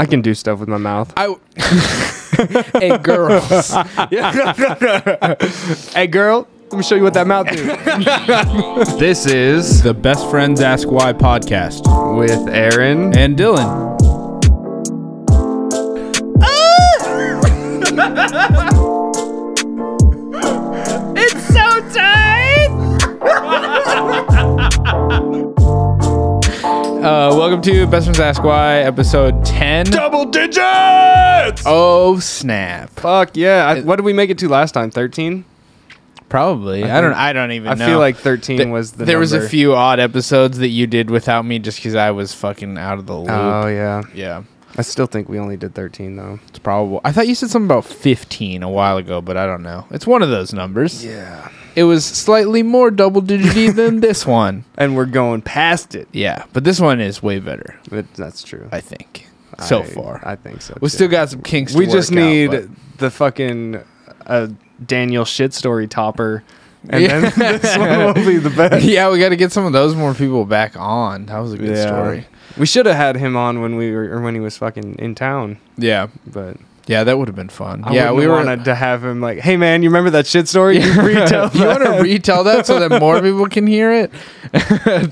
I can do stuff with my mouth. Hey, girls. Hey, girl, let me show you what that mouth do. This is The Best Friends Ask Why podcast with Aaron and Dylan. It's so tight. Welcome to Best Friends Ask Why, episode 10. double digits. Oh snap! Fuck yeah! What did we make it to last time? 13. Probably. I don't even know. I feel like 13 was the There was a number. few odd episodes that you did without me just because I was fucking out of the loop. Oh yeah. Yeah. I still think we only did 13 though. It's probable. I thought you said something about 15 a while ago, but I don't know. It's one of those numbers. Yeah. It was slightly more double-digity than this one. And we're going past it. Yeah, but this one is way better, That's true. I think, so far. I think so. We too. still got some kinks to We work just out, need but- the fucking Daniel shit story topper. And then this one will be the best. Yeah, we got to get some of those more people back on. That was a good story. We should have had him on when when he was fucking in town. Yeah. But Yeah, that would have been fun. yeah, we wanted to have him like, hey man, you remember that shit story? You retell You want to that. retell that so that more people can hear it?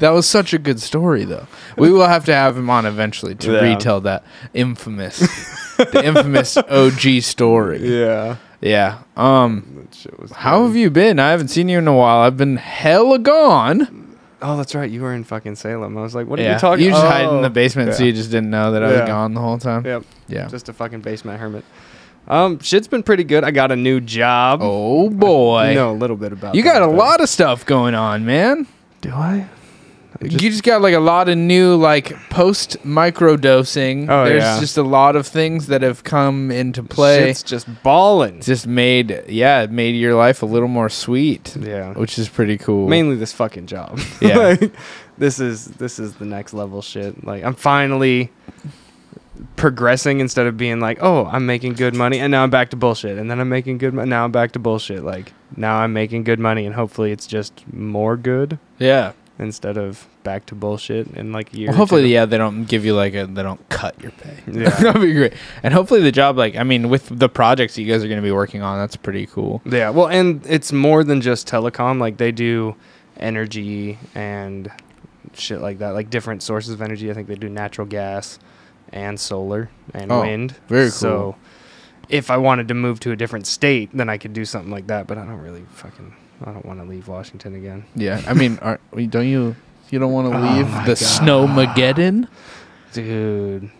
That was such a good story, though. We will have to have him on eventually to Yeah. retell that the infamous OG story. Yeah. Yeah. That shit was How good. have you been? I haven't seen you in a while. I've been hella gone. Oh, that's right. You were in fucking Salem. I was like, what are Yeah. you talking You just about? hide in the basement, so you just didn't know that I was Yeah. gone the whole time. Yep. Yeah. Just a fucking basement hermit. Shit's been pretty good. I got a new job. Oh boy. You know a little bit about You got that, a but- lot of stuff going on, man. Do I? You just got like a lot of new like post microdosing. Oh, There's yeah. just a lot of things that have come into play. Shit's just balling. Just made your life a little more sweet. Yeah. Which is pretty cool. Mainly this fucking job. Yeah. Like, this is the next level shit. Like I'm finally progressing instead of being like, oh, I'm making good money and now I'm back to bullshit, and then I'm making good money, now I'm back to bullshit. Like now I'm making good money and hopefully it's just more good Yeah. instead of back to bullshit in like a year. Well, or hopefully, two. yeah, they don't give you they don't cut your pay. Yeah. That'd be great. And hopefully the job, with the projects that you guys are going to be working on, that's pretty cool. Yeah, well, and it's more than just telecom. Like they do energy and shit like that, like different sources of energy. I think they do natural gas and solar and wind. Very cool. So if I wanted to move to a different state, then I could do something like that. But I don't want to leave Washington again. Yeah, I mean, you don't want to Oh leave my the God. Snowmageddon? Dude.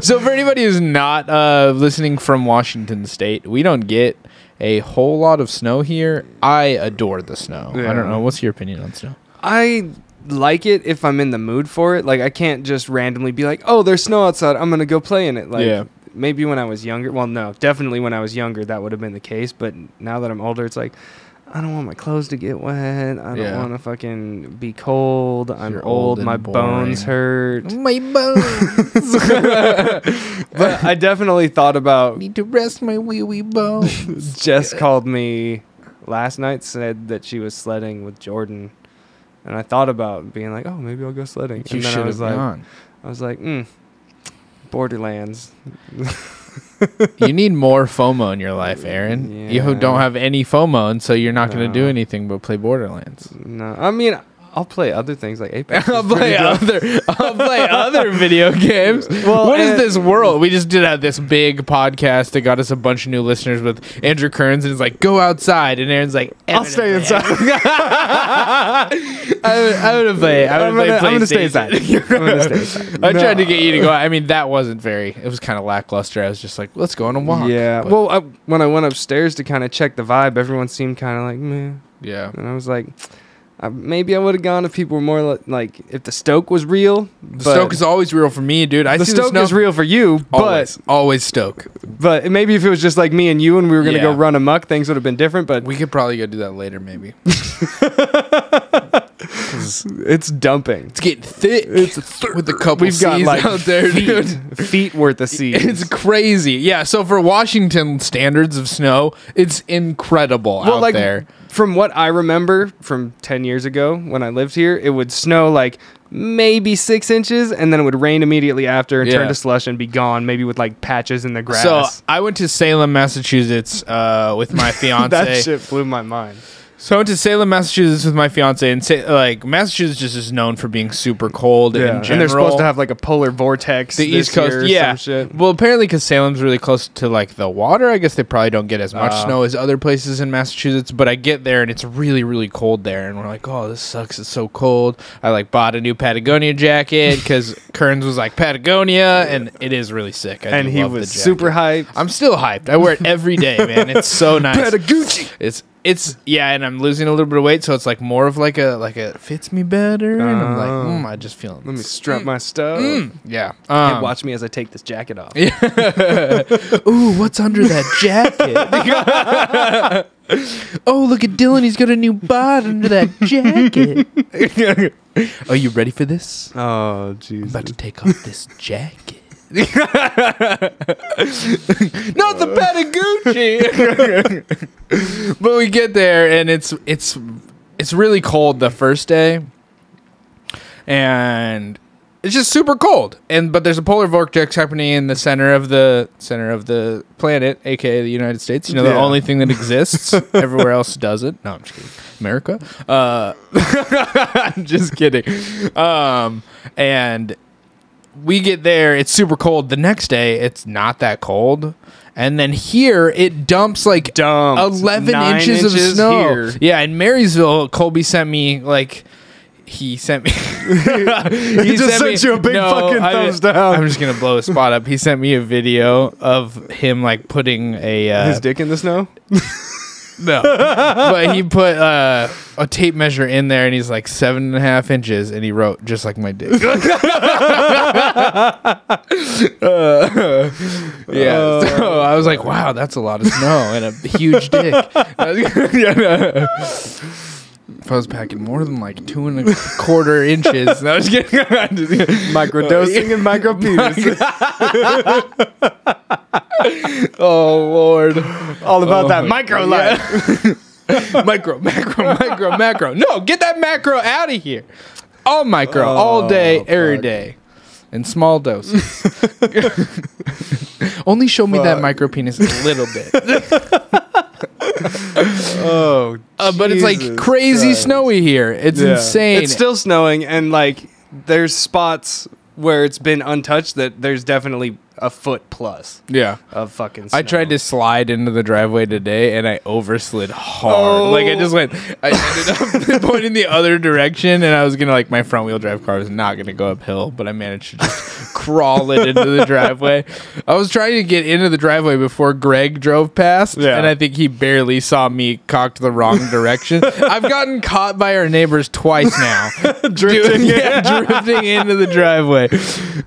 So for anybody who's not listening from Washington State, we don't get a whole lot of snow here. I adore the snow. Yeah. I don't know. What's your opinion on snow? I like it if I'm in the mood for it. Like I can't just randomly be like, oh, there's snow outside, I'm gonna go play in it. Like Yeah. maybe when I was younger. Well, no, definitely when I was younger that would have been the case. But now that I'm older, it's like I don't want my clothes to get wet. I don't want to fucking be cold. I'm You're old. old and My boring. bones hurt. My bones. But I definitely thought about. Need to rest my wee bones. Jess called me last night, said that she was sledding with Jordan, and I thought about being like, oh, maybe I'll go sledding. You And then should I was have like, gone. I was like, Borderlands. You need more FOMO in your life, Aaron. You Yeah. don't have any FOMO, and so you're not going to do No. anything but play Borderlands. No, I mean, I'll play other things like Apex. I'll play other video games. Well, What is and- this world? We just did this big podcast that got us a bunch of new listeners with Andrew Kearns, and it's like, go outside, and Aaron's like, I'll stay inside. I would have played. I'm gonna stay inside. I'm gonna stay inside. I tried to get you to go. I mean, that wasn't very. It was kind of lackluster. I was just like, let's go on a walk. Yeah. But- Well, when I went upstairs to kind of check the vibe, everyone seemed kind of like meh, yeah. and I was like, maybe I would have gone if people were more like if the stoke was real. The Stoke is always real for me, dude. I the see stoke snow. is real for you, Always Stoke. but maybe if it was just like me and you and we were gonna go Yeah. run amok, things would have been different. But We could probably go do that later, maybe. It's dumping. It's getting thick. It's with a couple we've got C's like out there, dude. feet worth of seeds. It's crazy. Yeah, so for Washington standards of snow, it's incredible out there. From what I remember from 10 years ago when I lived here, it would snow like maybe 6 inches, and then it would rain immediately after and turn to slush and be gone, maybe with like patches in the grass. So I went to Salem, Massachusetts with my fiance. That shit blew my mind. So I went to Salem, Massachusetts with my fiance, and Massachusetts just is known for being super cold in general. And they're supposed to have like a polar vortex. The East Coast, some shit. Well, apparently because Salem's really close to like the water, I guess they probably don't get as much snow as other places in Massachusetts. But I get there and it's really, really cold there, and we're like, oh, this sucks. It's so cold. I like bought a new Patagonia jacket because Kearns was like Patagonia, and it is really sick. And he was super hyped. I'm still hyped. I wear it every day, man. It's so nice. Patagucci. It's and I'm losing a little bit of weight, so it's like more of like a fits me better, and I'm like, I just feel. Let me strap my stuff. Yeah. And watch me as I take this jacket off. Ooh, what's under that jacket? Oh, look at Dylan. He's got a new bod under that jacket. Are you ready for this? Oh, Jesus. I'm about to take off this jacket. Not the Patagucci. But we get there and it's really cold the first day, and it's just super cold. But there's a polar vortex happening in the center of the planet, aka the United States. You know, the only thing that exists. Everywhere else doesn't. No, I'm just kidding. America. I'm just kidding. And we get there, it's super cold. The next day, it's not that cold. And then here, it dumps 11 inches of snow. Here. Yeah, in Marysville, Colby sent me, he sent me... he just sent you a big fucking thumbs down. I'm just going to blow his spot up. He sent me a video of him, putting his dick in the snow? No. But he put a tape measure in there, and he's like 7.5 inches, and he wrote just like my dick. So I was like, wow, that's a lot of snow and a huge dick. If I was packing more than 2.25 inches, I was getting microdosing and micro penis. Oh Lord! All about that micro life. Micro, macro. No, get that macro out of here. All micro, all day, every day, in small doses. Only show me that micro penis a little bit. But it's crazy snowy here. It's insane. It's still snowing, and there's spots where it's been untouched that there's definitely a foot plus of fucking snow. I tried to slide into the driveway today, and I overslid hard. I ended up pointing the other direction, and I was gonna my front wheel drive car was not gonna go uphill, but I managed to just crawl it into the driveway. I was trying to get into the driveway before Greg drove past, and I think he barely saw me cocked the wrong direction. I've gotten caught by our neighbors twice now. drifting into the driveway.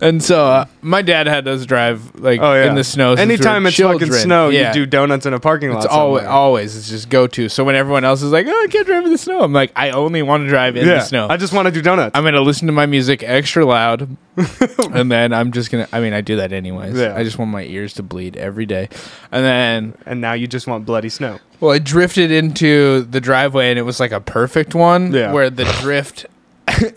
And so my dad had us drive in the snow. Anytime it's fucking snow, you do donuts in a parking lot. It's always it's just go to. So when everyone else is like, oh, I can't drive in the snow, I'm like, I only want to drive in the snow. I just want to do donuts. I'm gonna listen to my music extra loud, and then I'm just gonna. I do that anyways. I just want my ears to bleed every day, and now you just want bloody snow. Well, I drifted into the driveway, and it was a perfect one where the drift.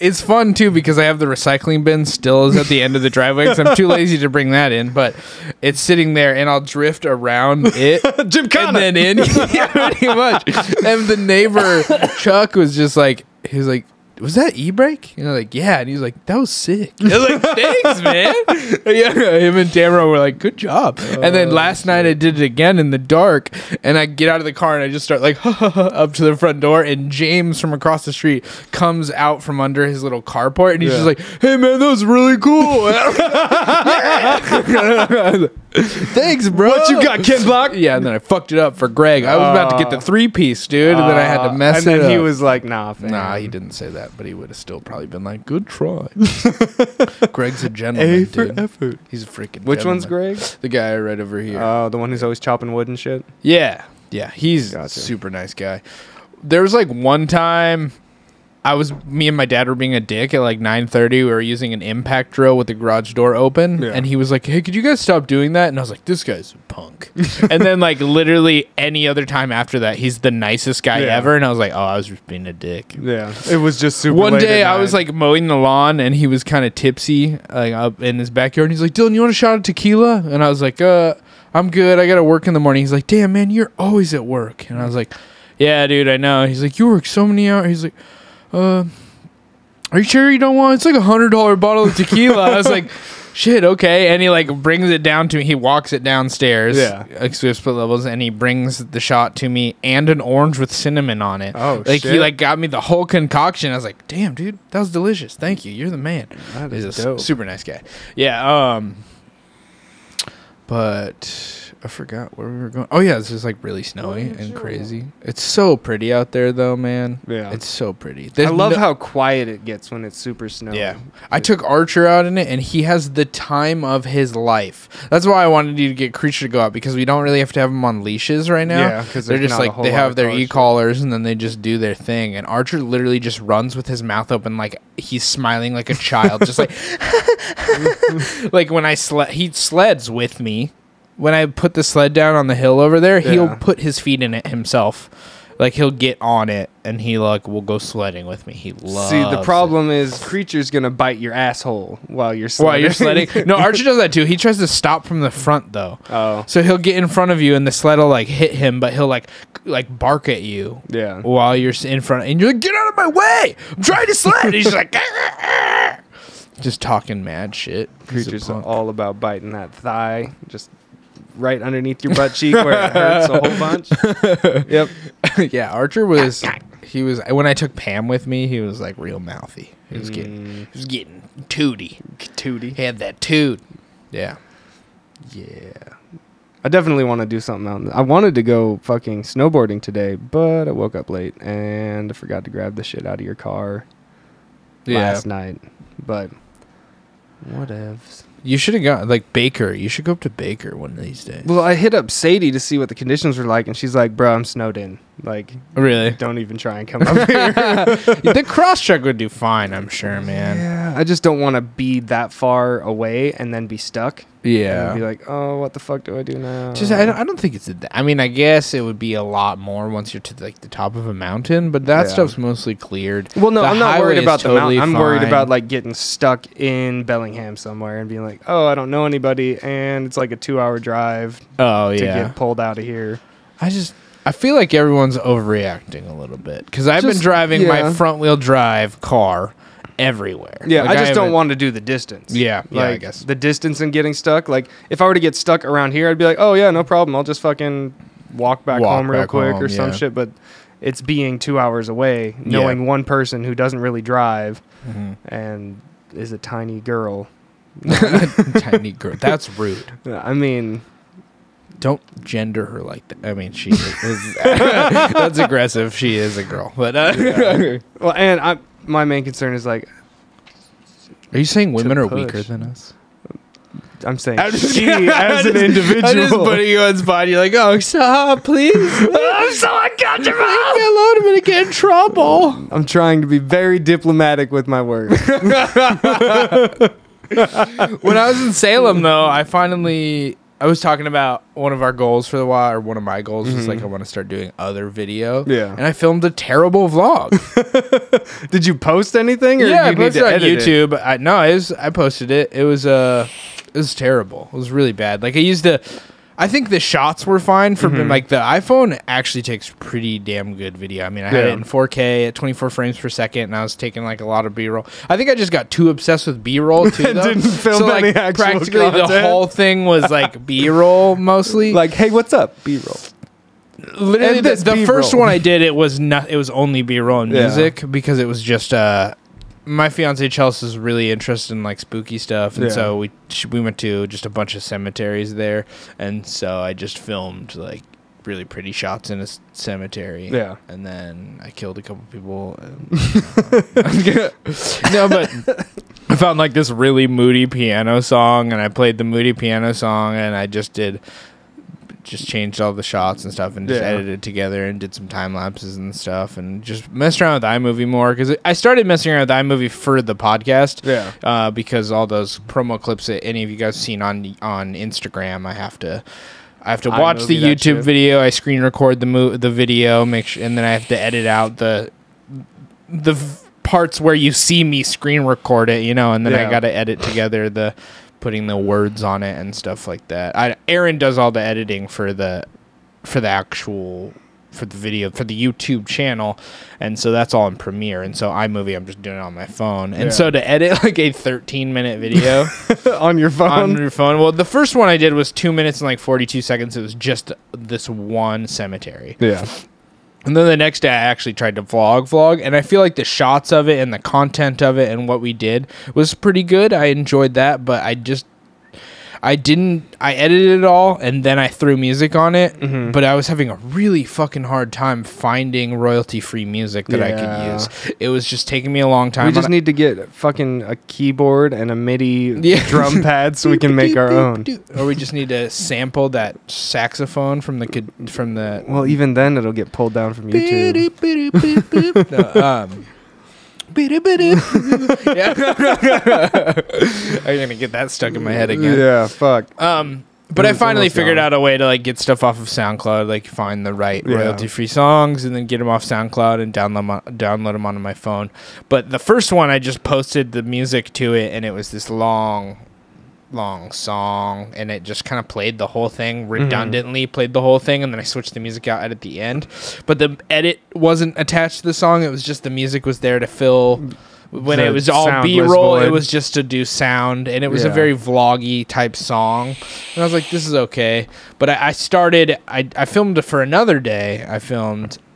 It's fun too because I have the recycling bin still is at the end of the driveway because I'm too lazy to bring that in, but it's sitting there and I'll drift around it Gymkhana. And then in pretty much. And the neighbor Chuck was just he was like, was that e-brake? And I was like, yeah. And he was like, that was sick. I was like, thanks, man. Him and Tamara were like, good job. And then last night I did it again in the dark, and I get out of the car and I just start up to the front door, and James from across the street comes out from under his little carport, and he's just like, hey man, that was really cool. Thanks, bro. What you got, Ken Block? Yeah, and then I fucked it up for Greg. I was about to get the 3-piece, dude, and then I had to mess it up. And then he was like, nah, fam. Nah, he didn't say that, but he would have still probably been like, good try. Greg's a gentleman, A for effort. He's a freaking Which gentleman. one's Greg? The guy right over here. Oh, the one who's always chopping wood and shit? Yeah, he's a super nice guy. There was one time me and my dad were being a dick at like 9:30. We were using an impact drill with the garage door open, and he was like, "Hey, could you guys stop doing that?" And I was like, "This guy's a punk." And then like literally any other time after that, he's the nicest guy ever. And I was like, "Oh, I was just being a dick." Yeah, it was just super. One late day at I night. was like mowing the lawn, and he was kind of tipsy, like up in his backyard. And he's like, "Dylan, you want a shot of tequila?" And I was like, "I'm good. I gotta work in the morning." He's like, "Damn, man, you're always at work." And I was like, "Yeah, dude, I know." He's like, "You work so many hours." He's like, "Are you sure you don't want? It's like $100 bottle of tequila." I was like, "Shit, okay." And he like brings it down to me. He walks it downstairs. Yeah. Like so we have split levels, and he brings the shot to me and an orange with cinnamon on it. Oh, like shit. he like got me the whole concoction. I was like, "Damn, dude, that was delicious. Thank you. You're the man." That He's is a dope. super nice guy. Yeah. But I forgot where we were going. Oh yeah, it's just like really snowy and crazy. It's so pretty out there though, man. Yeah. It's so pretty. I love how quiet it gets when it's super snowy. Yeah. I took Archer out in it, and he has the time of his life. That's why I wanted you to get Creature to go out, because we don't really have to have them on leashes right now. Yeah, because they're just like, they have their e-collars, and then they just do their thing. And Archer literally just runs with his mouth open like he's smiling like a child. Just like, like when he sleds with me. When I put the sled down on the hill over there, he'll put his feet in it himself. Like he'll get on it, and he like will go sledding with me. He loves. See, the problem is Creature's gonna bite your asshole while you're sledding. While you're sledding. No, Archer does that too. He tries to stop from the front though. Oh. So he'll get in front of you, and the sled will like hit him, but he'll like bark at you. Yeah. While you're in front, and you're like, "Get out of my way! I'm trying to sled." And he's just like, just talking mad shit. Creature's all about biting that thigh, just right underneath your butt cheek where it hurts a whole bunch. Yep. Yeah, Archer was. He was when I took Pam with me. He was like real mouthy. He was getting tooty. He had that toot. Yeah. Yeah. I definitely want to do something out. I wanted to go fucking snowboarding today, but I woke up late and I forgot to grab the shit out of your car last night. But whatevs. You should have gone like Baker. You should go up to Baker one of these days. Well, I hit up Sadie to see what the conditions were like, and she's like, "Bro, I'm snowed in. Like, really? Don't even try and come up here." The cross track would do fine, I'm sure, man. Yeah, I just don't want to be that far away and then be stuck. Yeah. And be like, "Oh, what the fuck do I do now?" Just I don't think it's I mean, I guess it would be a lot more once you're to like the top of a mountain, but that stuff's mostly cleared. Well, no, I'm not worried about the mountain. I'm worried fine. about like getting stuck in Bellingham somewhere and being like, "Oh, I don't know anybody," and it's like a 2-hour drive to get pulled out of here. I feel like everyone's overreacting a little bit, because I've been driving my front wheel drive car everywhere. Yeah, like, I just don't want to do the distance. Yeah, like, I guess the distance and getting stuck. Like, if I were to get stuck around here, I'd be like, "Oh yeah, no problem. I'll just fucking walk back home real quick or some shit." But it's being 2 hours away, knowing one person who doesn't really drive and is a tiny girl. Tiny girl. That's rude. I mean, don't gender her like that. I mean, she is. That's aggressive. She is a girl. But well, and my main concern is like, are you saying women are weaker than us? I'm saying she as an individual. I'm just putting you on spot. You're like, "Oh, stop, please." I'm so uncomfortable. Leave me alone. I'm gonna get in trouble. I'm trying to be very diplomatic with my words. When I was in Salem, though, I was talking about one of our goals for the while, or one of my goals is like I want to start doing other video. Yeah. And I filmed a terrible vlog. Did you post anything? Or Yeah, you I posted need to it on edit YouTube. I posted it. It was terrible. It was really bad. Like I think the shots were fine for like the iPhone actually takes pretty damn good video. I mean, I had it in 4K at 24 frames per second, and I was taking like a lot of B-roll. I think I just got too obsessed with B-roll too. Though. Didn't film any actual practically content. the whole thing was like B-roll mostly. Like, hey, what's up? B-roll. Literally, the first one I did, it was only B-roll and music because it was just my fiance Chelsea is really interested in like spooky stuff, and so we went to just a bunch of cemeteries there, and so I just filmed like really pretty shots in a cemetery. Yeah, and then I killed a couple people. No, but I found like this really moody piano song, and I played the moody piano song, and I just did just changed all the shots and stuff and just edited it together and did some time lapses and stuff and just messed around with iMovie more because I started messing around with iMovie for the podcast. Because all those promo clips that any of you guys seen on Instagram, I have to watch the YouTube video. I screen record the video, make sure, and then I have to edit out the parts where you see me screen record it, and then I got to edit together putting the words on it and stuff like that. Aaron does all the editing for the video for the YouTube channel, and so that's all in Premiere. And so iMovie, I'm just doing it on my phone. And so to edit like a 13-minute video on your phone, well, the first one I did was 2 minutes and like 42 seconds. It was just this one cemetery. And then the next day I actually tried to vlog, and I feel like the shots of it and the content of it and what we did was pretty good. I enjoyed that, but I edited it all, and then I threw music on it, but I was having a really fucking hard time finding royalty-free music that I could use. It was just taking me a long time. We just need to get fucking a keyboard and a MIDI drum pad so we can make our own. Or we just need to sample that saxophone from the... Well, even then, it'll get pulled down from YouTube. I'm gonna get that stuck in my head again. Yeah, fuck. But I finally figured out a way to like get stuff off of SoundCloud, like find the right royalty-free songs and then get them off SoundCloud and download them onto my phone. But the first one, I just posted the music to it, and it was this long song, and it just kind of played the whole thing redundantly, played the whole thing, and then I switched the music out at the end. But the edit wasn't attached to the song. It was just the music was there to fill when it was all B-roll. It was just to do sound, and it was a very vloggy type song. And I was like, this is okay. But I filmed it for another day.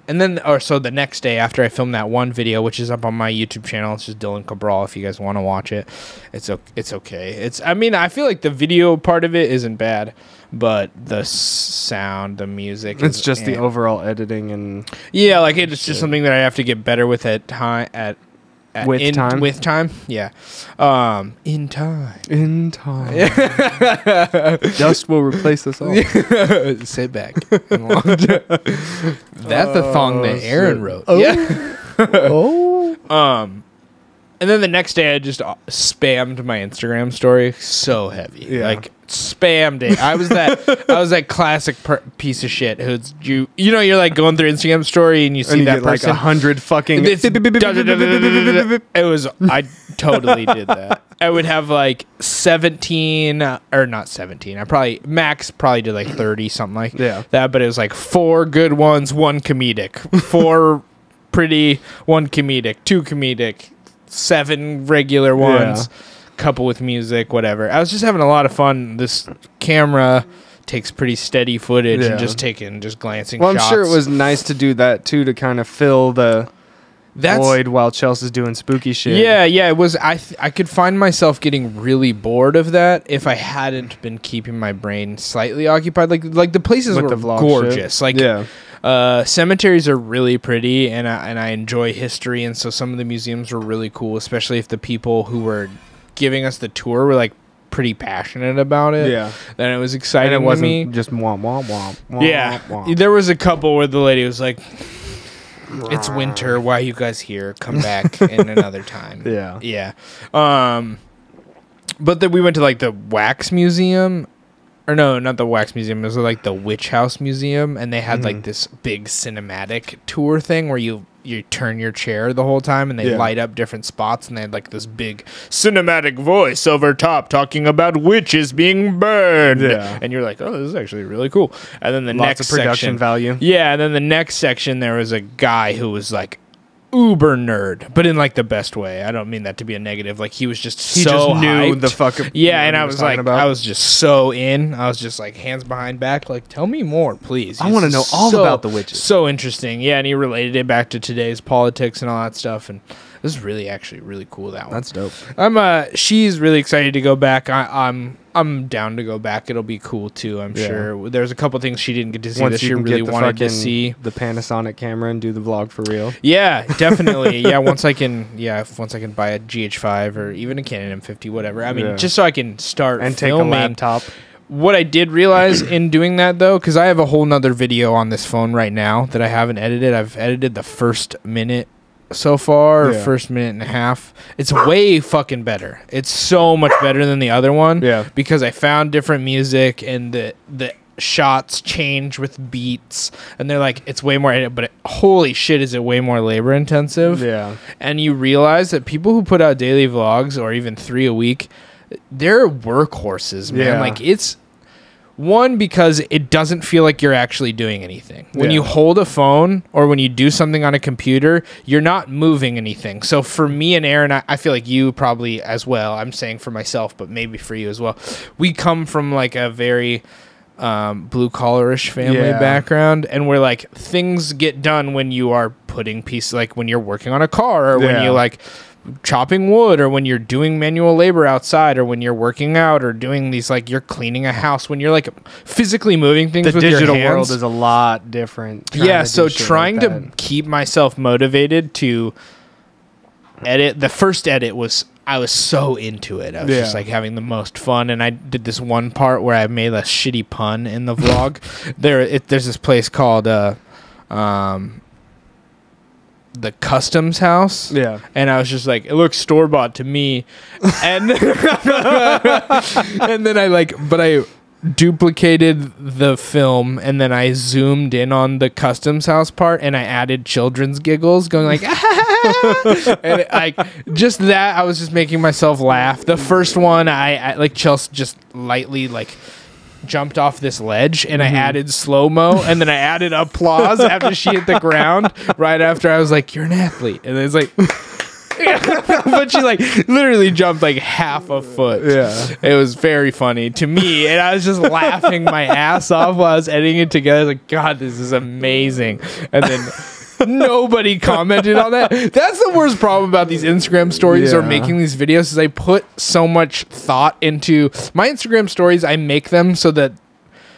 And then, so the next day after I filmed that one video, which is up on my YouTube channel, it's just Dylan Cabral. If you guys want to watch it, it's okay. I feel like the video part of it isn't bad, but the sound, the music, it's just the overall editing and it's just something that I have to get better with with time. Yeah. In time. Dust will replace us all. Sit back. That's the song that Aaron wrote. And then the next day I just spammed my Instagram story so heavy. Like spammed it. I was that classic you're like going through Instagram story and you see that person like 100 fucking I totally did that. I would have like 17 or not 17. I probably did like 30 something like that, but it was like 4 good ones, 1 comedic, 4 pretty, 1 comedic, 2 comedic, 7 regular ones, couple with music, whatever. I was just having a lot of fun. This camera takes pretty steady footage and just glancing shots. I'm sure it was nice to do that too, to kind of fill the void while Chelsea's doing spooky shit. Yeah, it was. I could find myself getting really bored of that if I hadn't been keeping my brain slightly occupied. Like the places were gorgeous. Shit. Cemeteries are really pretty, and I enjoy history, and so some of the museums were really cool, especially if the people who were giving us the tour were like pretty passionate about it. Then it was exciting. And it wasn't just womp womp womp. Womp. There was a couple where the lady was like, "It's winter. Why are you guys here? Come back in another time." But then we went to like the wax museum. Or no, not the wax museum. It was like the witch house museum, and they had like this big cinematic tour thing where you turn your chair the whole time, and they light up different spots, and they had like this big cinematic voice over top talking about witches being burned. And you're like, oh, this is actually really cool. And then the next of production value. Yeah, and then the next section there was a guy who was like uber nerd, but in like the best way. I don't mean that to be a negative. Like he just knew the fuck. And I was like, I was just so in. I was just like hands behind back, like tell me more, please. I want to know all about the witches. So interesting. Yeah, and he related it back to today's politics and all that stuff, and this is really actually really cool. That one. That's dope. She's really excited to go back. I'm down to go back. It'll be cool too. I'm sure. There's a couple things she didn't get to see that she really wanted to see. The Panasonic camera and do the vlog for real. Yeah, definitely. Once I can buy a GH5 or even a Canon M50, whatever. I mean, just so I can start and filming. take a laptop. What I did realize in doing that, though, because I have a whole nother video on this phone right now that I haven't edited. I've edited the first minute so far, or first minute and a half. It's way fucking better. It's so much better than the other one. Yeah. Because I found different music and the shots change with beats, and they're like, it's way more edit, but holy shit, is it way more labor intensive. Yeah. And you realize that people who put out daily vlogs or even 3 a week, they're workhorses, man. Yeah. Like, it's one, because it doesn't feel like you're actually doing anything. When you hold a phone or when you do something on a computer, you're not moving anything. So for me and Aaron, I feel like you probably as well, I'm saying for myself, but maybe for you as well, we come from like a very blue collarish family background, and we're like, things get done when you are putting pieces, like when you're working on a car, or when you like chopping wood, or when you're doing manual labor outside, or when you're working out, or doing these, like, you're cleaning a house, when you're like physically moving things with your hands. The digital world is a lot different. So trying to keep myself motivated to edit, the first edit was, I was so into it. I was just like having the most fun, and I did this one part where I made a shitty pun in the vlog. There's this place called the Customs House. Yeah. And I was just like, it looks store-bought to me. And and then I duplicated the film, and then I zoomed in on the Customs House part, and I added children's giggles going like, and just that, I was just making myself laugh. The first one, I like, Chelsea just lightly like jumped off this ledge, and I added slow-mo, and then I added applause after she hit the ground, right after I was like, you're an athlete. And then it's like, but she like literally jumped like half a foot. Yeah. It was very funny to me, and I was just laughing my ass off while I was editing it together. I was like, God, this is amazing. And then nobody commented on that. That's the worst problem about these Instagram stories or making these videos, is I put so much thought into my Instagram stories. I make them so that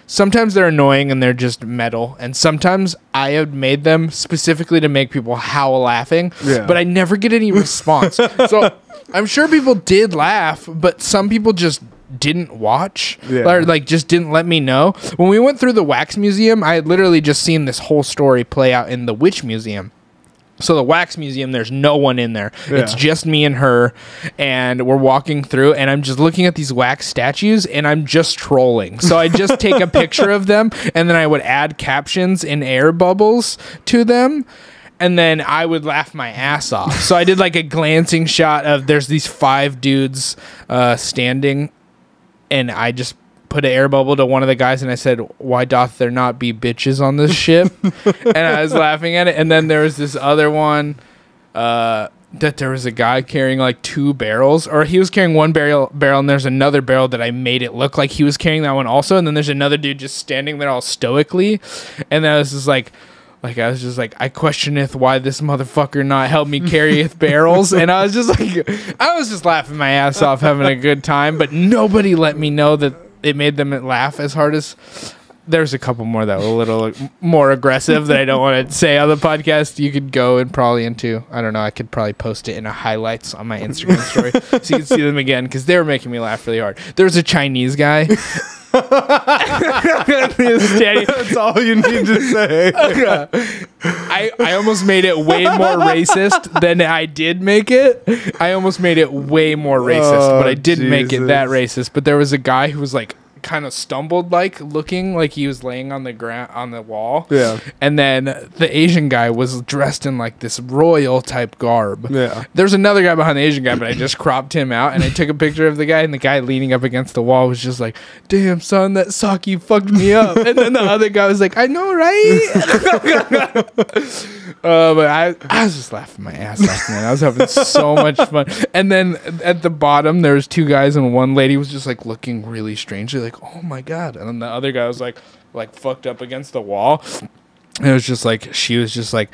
sometimes they're annoying and they're just metal, and sometimes I have made them specifically to make people howl laughing, but I never get any response. So I'm sure people did laugh, but some people just didn't watch, or like just didn't let me know. When we went through the wax museum, I had literally just seen this whole story play out in the witch museum. So the wax museum, there's no one in there. It's just me and her, and we're walking through, and I'm just looking at these wax statues, and I'm just trolling. So I just take a picture of them, and then I would add captions and air bubbles to them, and then I would laugh my ass off. So I did like a glancing shot of, there's these 5 dudes standing, and I just put an air bubble to one of the guys, and I said, why doth there not be bitches on this ship? And I was laughing at it. And then there was this other one that there was a guy carrying like 2 barrels, or he was carrying one barrel, and there's another barrel that I made it look like he was carrying that one also. And then there's another dude just standing there all stoically, and then I was just like, I was just like, I questioneth why this motherfucker not help me carryeth barrels. And I was just like, I was just laughing my ass off, having a good time, but nobody let me know that it made them laugh as hard as. There's a couple more that were a little more aggressive that I don't want to say on the podcast. You could go and probably into, I don't know, I could probably post it in a highlights on my Instagram story so you can see them again, because they were making me laugh really hard. There was a Chinese guy. That's all you need to say. I almost made it way more racist than I did make it. I almost made it way more racist, but I didn't make it that racist. But there was a guy who was like, kind of stumbled, like looking like he was laying on the ground on the wall. Yeah. And then the Asian guy was dressed in like this royal type garb. Yeah. There's another guy behind the Asian guy, but I just cropped him out, and I took a picture of the guy, and the guy leaning up against the wall was just like, damn son, that sake fucked me up. And then the other guy was like, I know, right? But I was just laughing my ass off, man. I was having so much fun. And then at the bottom there was 2 guys, and one lady was just like looking really strangely like, oh my God. And then the other guy was like fucked up against the wall. And it was just like, she was just like,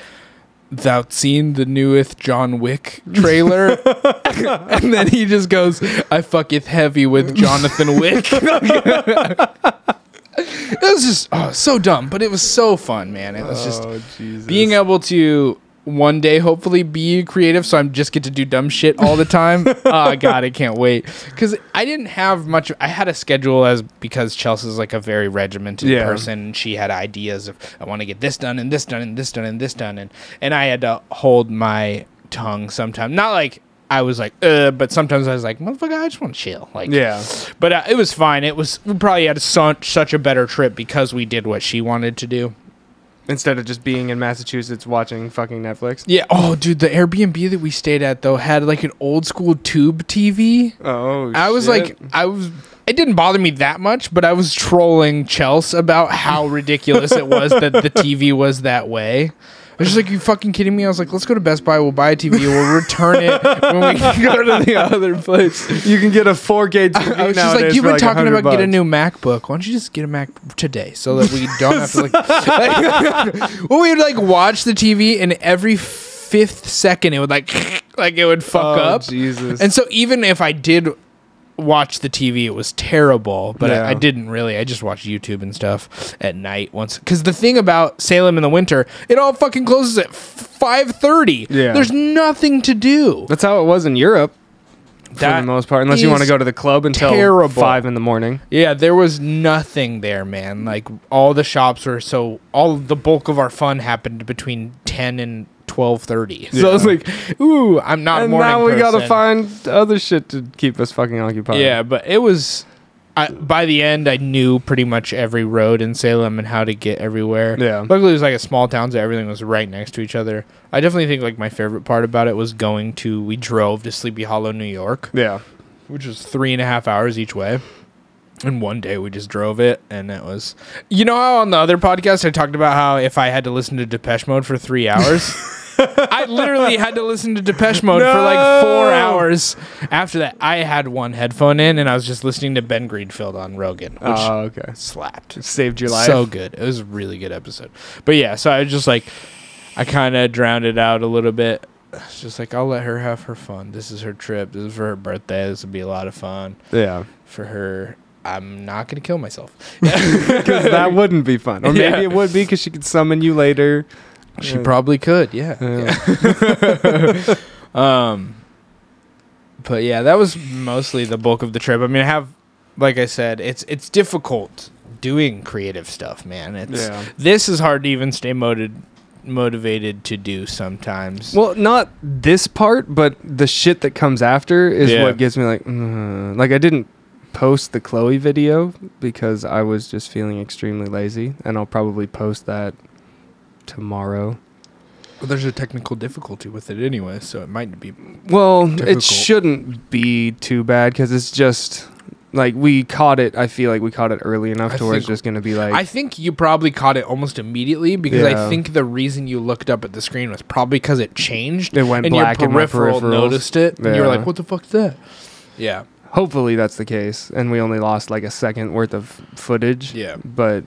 thou seen the newest John Wick trailer? And then he just goes, I fucketh heavy with Jonathan Wick. It was just so dumb, but it was so fun, man. It was just being able to one day hopefully be creative, so I just get to do dumb shit all the time. Oh god, I can't wait, because I didn't have much. I had a schedule because Chelsea's like a very regimented person, and she had ideas of, I want to get this done and this done and this done and this done, and I had to hold my tongue sometimes. Not like I was like but sometimes I was like, motherfucker, I just want to chill, like, but it was fine. We probably had such a better trip because we did what she wanted to do. Instead of just being in Massachusetts watching fucking Netflix. Yeah. Oh, dude, the Airbnb that we stayed at though had like an old school tube TV. Oh, I was like, it didn't bother me that much, but I was trolling Chelsea about how ridiculous it was that the TV was that way. I was just like, you fucking kidding me? I was like, let's go to Best Buy. We'll buy a TV. We'll return it when we go to the other place. You can get a 4K TV. I was just like, you've been talking about get a new MacBook. Why don't you just get a Mac today so that we don't have to like. Well, we would like watch the TV, and every 5th second it would like it would fuck up. Jesus. And so even if I did watch the TV, it was terrible, but I didn't really. I just watched YouTube and stuff at night once, because the thing about Salem in the winter, it all fucking closes at 5:30. There's nothing to do. That's how it was in Europe for the most part, unless you want to go to the club until 5 in the morning. Yeah, there was nothing there, man. Like, all the shops were, all the bulk of our fun happened between 10 and 12:30. So I was like, ooh, I'm not a morning person. And now we gotta find other shit to keep us fucking occupied. Yeah, but it was... by the end, I knew pretty much every road in Salem and how to get everywhere. Yeah. Luckily, it was like a small town, so everything was right next to each other. I definitely think like my favorite part about it was we drove to Sleepy Hollow, New York. Yeah. Which was 3.5 hours each way. And one day we just drove it, and it was... You know how on the other podcast I talked about how if I had to listen to Depeche Mode for 3 hours... I literally had to listen to Depeche Mode for like 4 hours. After that, I had one headphone in, and I was just listening to Ben Greenfield on Rogan, which slapped. It saved your life. So good. It was a really good episode. But yeah, so I was just like, I kind of drowned it out a little bit. It's just like, I'll let her have her fun. This is her trip. This is for her birthday. This would be a lot of fun. Yeah. For her. I'm not going to kill myself. Because that wouldn't be fun. Or maybe it would be because she could summon you later. She probably could, yeah. But yeah, that was mostly the bulk of the trip. I mean, like I said, it's difficult doing creative stuff, man. This is hard to even stay motivated to do sometimes. Well, not this part, but the shit that comes after is what gets me like I didn't post the Chloe video because I was just feeling extremely lazy, and I'll probably post that tomorrow. Well, there's a technical difficulty with it anyway, so it might be difficult. It shouldn't be too bad because it's just like we caught it. I feel like we caught it early enough to where it's just going to be like... I think you probably caught it almost immediately because I think the reason you looked up at the screen was probably because it changed. It went black and your peripheral in my peripherals. Noticed it. And you were like, what the fuck's that? Yeah. Hopefully that's the case, and we only lost like a second worth of footage. Yeah. But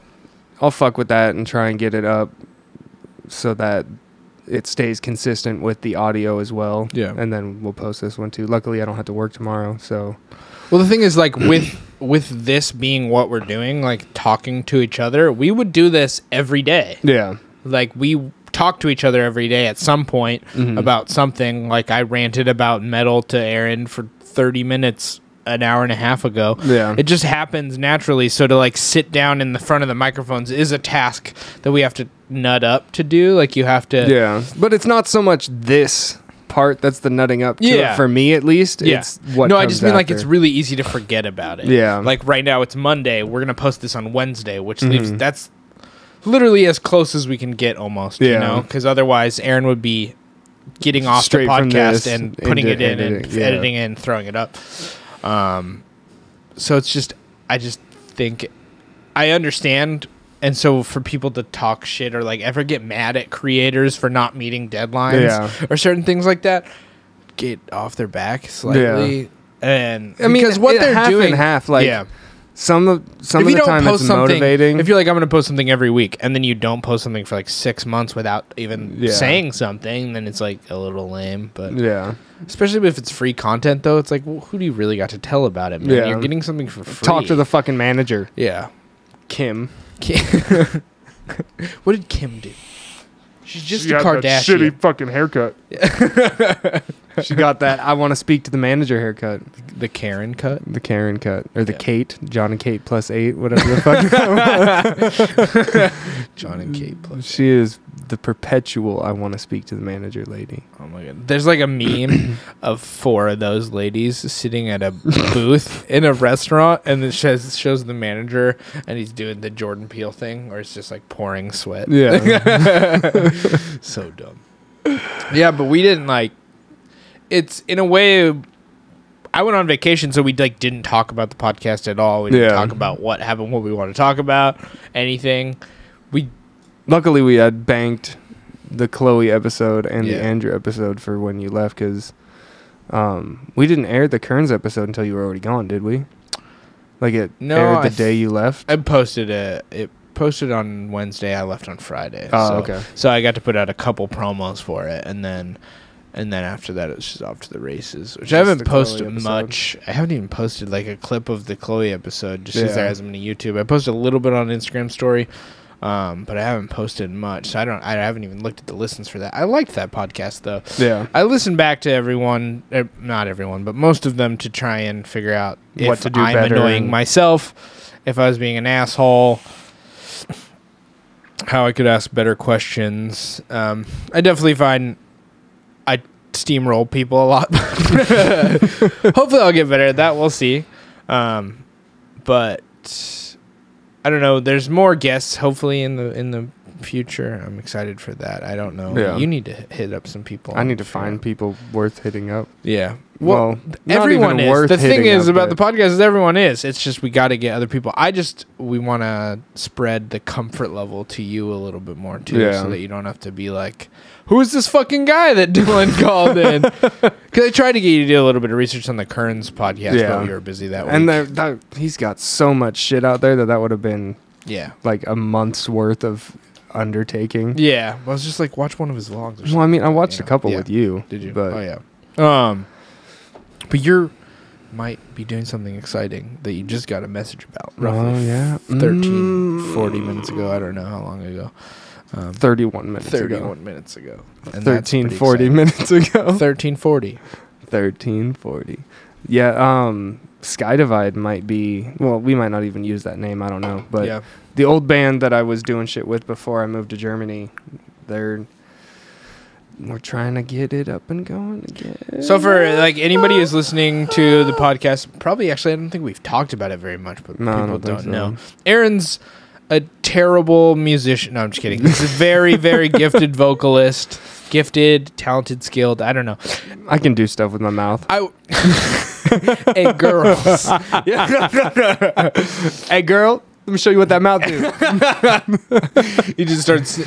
I'll fuck with that and try and get it up so that it stays consistent with the audio as well. Yeah. And then we'll post this one too. Luckily, I don't have to work tomorrow, so... Well, the thing is, like, with this being what we're doing, like, talking to each other, we would do this every day. Yeah. Like, we talk to each other every day at some point about something. Like, I ranted about metal to Aaron for 30 minutes an hour and a half ago. Yeah. It just happens naturally. So to like sit down in the front of the microphones is a task that we have to nut up to do. Like you have to... Yeah. But it's not so much this part that's the nutting up to it, for me at least. Yeah. It's what I just mean after. like it's really easy to forget about it. Yeah. Like right now it's Monday. We're going to post this on Wednesday, which leaves... That's literally as close as we can get almost, you know? Because otherwise Aaron would be getting off straight the podcast and putting it in editing, and editing and throwing it up. So it's just, I just think I understand. And so for people to talk shit or like ever get mad at creators for not meeting deadlines or certain things like that, get off their back slightly. Yeah. And I mean, because what they're half doing, and half, like some of the time it's motivating. If you're like, I'm going to post something every week, and then you don't post something for like 6 months without even saying something, then it's like a little lame. But especially if it's free content, though, it's like, well, who do you really got to tell about it, man? Yeah. You're getting something for free. Talk to the fucking manager. Yeah. Kim. What did Kim do? She's just she a had that Kardashian. shitty fucking haircut. She got that I want to speak to the manager haircut. The Karen cut. The Karen cut. Or the Yeah. Kate. John and Kate plus 8, whatever the fuck. John and Kate plus. She is the perpetual I want to speak to the manager lady. Oh my god. There's like a meme of 4 of those ladies sitting at a booth in a restaurant, and it shows the manager, and he's doing the Jordan Peele thing, or it's just like pouring sweat. Yeah. So dumb. Yeah, but we didn't like. It's in a way. I went on vacation, so we like didn't talk about the podcast at all. We didn't talk about what happened, what we want to talk about, anything. Luckily, we had banked the Chloe episode and the Yeah. Andrew episode for when you left, because we didn't air the Kearns episode until you were already gone, did we? Like aired the day you left? I posted it posted on Wednesday. I left on Friday. Oh, okay. So I got to put out a couple promos for it, and then after that, it was just off to the races. Which I Just haven't the Chloe posted episode. much. I haven't even posted like a clip of the Chloe episode, just because Yeah. there hasn't been a YouTube. I posted a little bit on Instagram story, but I haven't posted much. So I haven't even looked at the listens for that. I liked that podcast though. Yeah. I listened back to everyone, not everyone, but most of them, to try and figure out What if to do I'm better annoying and- myself, if I was being an asshole, how I could ask better questions. I definitely find I steamroll people a lot. Hopefully I'll get better at that. We'll see. But I don't know. There's more guests hopefully in the future. I'm excited for that. I don't know. Yeah. You need to hit up some people. I need to find people worth hitting up. Yeah. Well, not everyone even is. worth The thing hitting is up, about the but- podcast is everyone is. It's just we got to get other people. We want to spread the comfort level to you a little bit more too, Yeah. so that you don't have to be like, who is this fucking guy that Dylan called in? Because I tried to get you to do a little bit of research on the Kearns podcast, Yeah. but we were busy that week. And he's got so much shit out there that would have been yeah. like a month's worth of undertaking. Yeah. I was just like, watch one of his vlogs or something. Well, I mean, I watched Yeah. a couple Yeah. with you. Did you? But Oh, yeah. But you're might be doing something exciting that you just got a message about. Roughly Oh, yeah. 40 minutes ago. I don't know how long ago. 31 minutes 31 ago. minutes ago. And that's 1340 pretty minutes ago. exciting. 1340. 1340. Yeah, Sky Divide might be, well, we might not even use that name, I don't know. But yeah. the old band that I was doing shit with before I moved to Germany, we're trying to get it up and going again. So for like anybody who's listening to the podcast, probably actually I don't think we've talked about it very much, but No, I people don't think don't know. so. Aaron's a terrible musician. No, I'm just kidding. He's a very, very gifted vocalist. Gifted, talented, skilled. I don't know. I can do stuff with my mouth. Hey, girls. Hey, girl, let me show you what that mouth do. He just starts.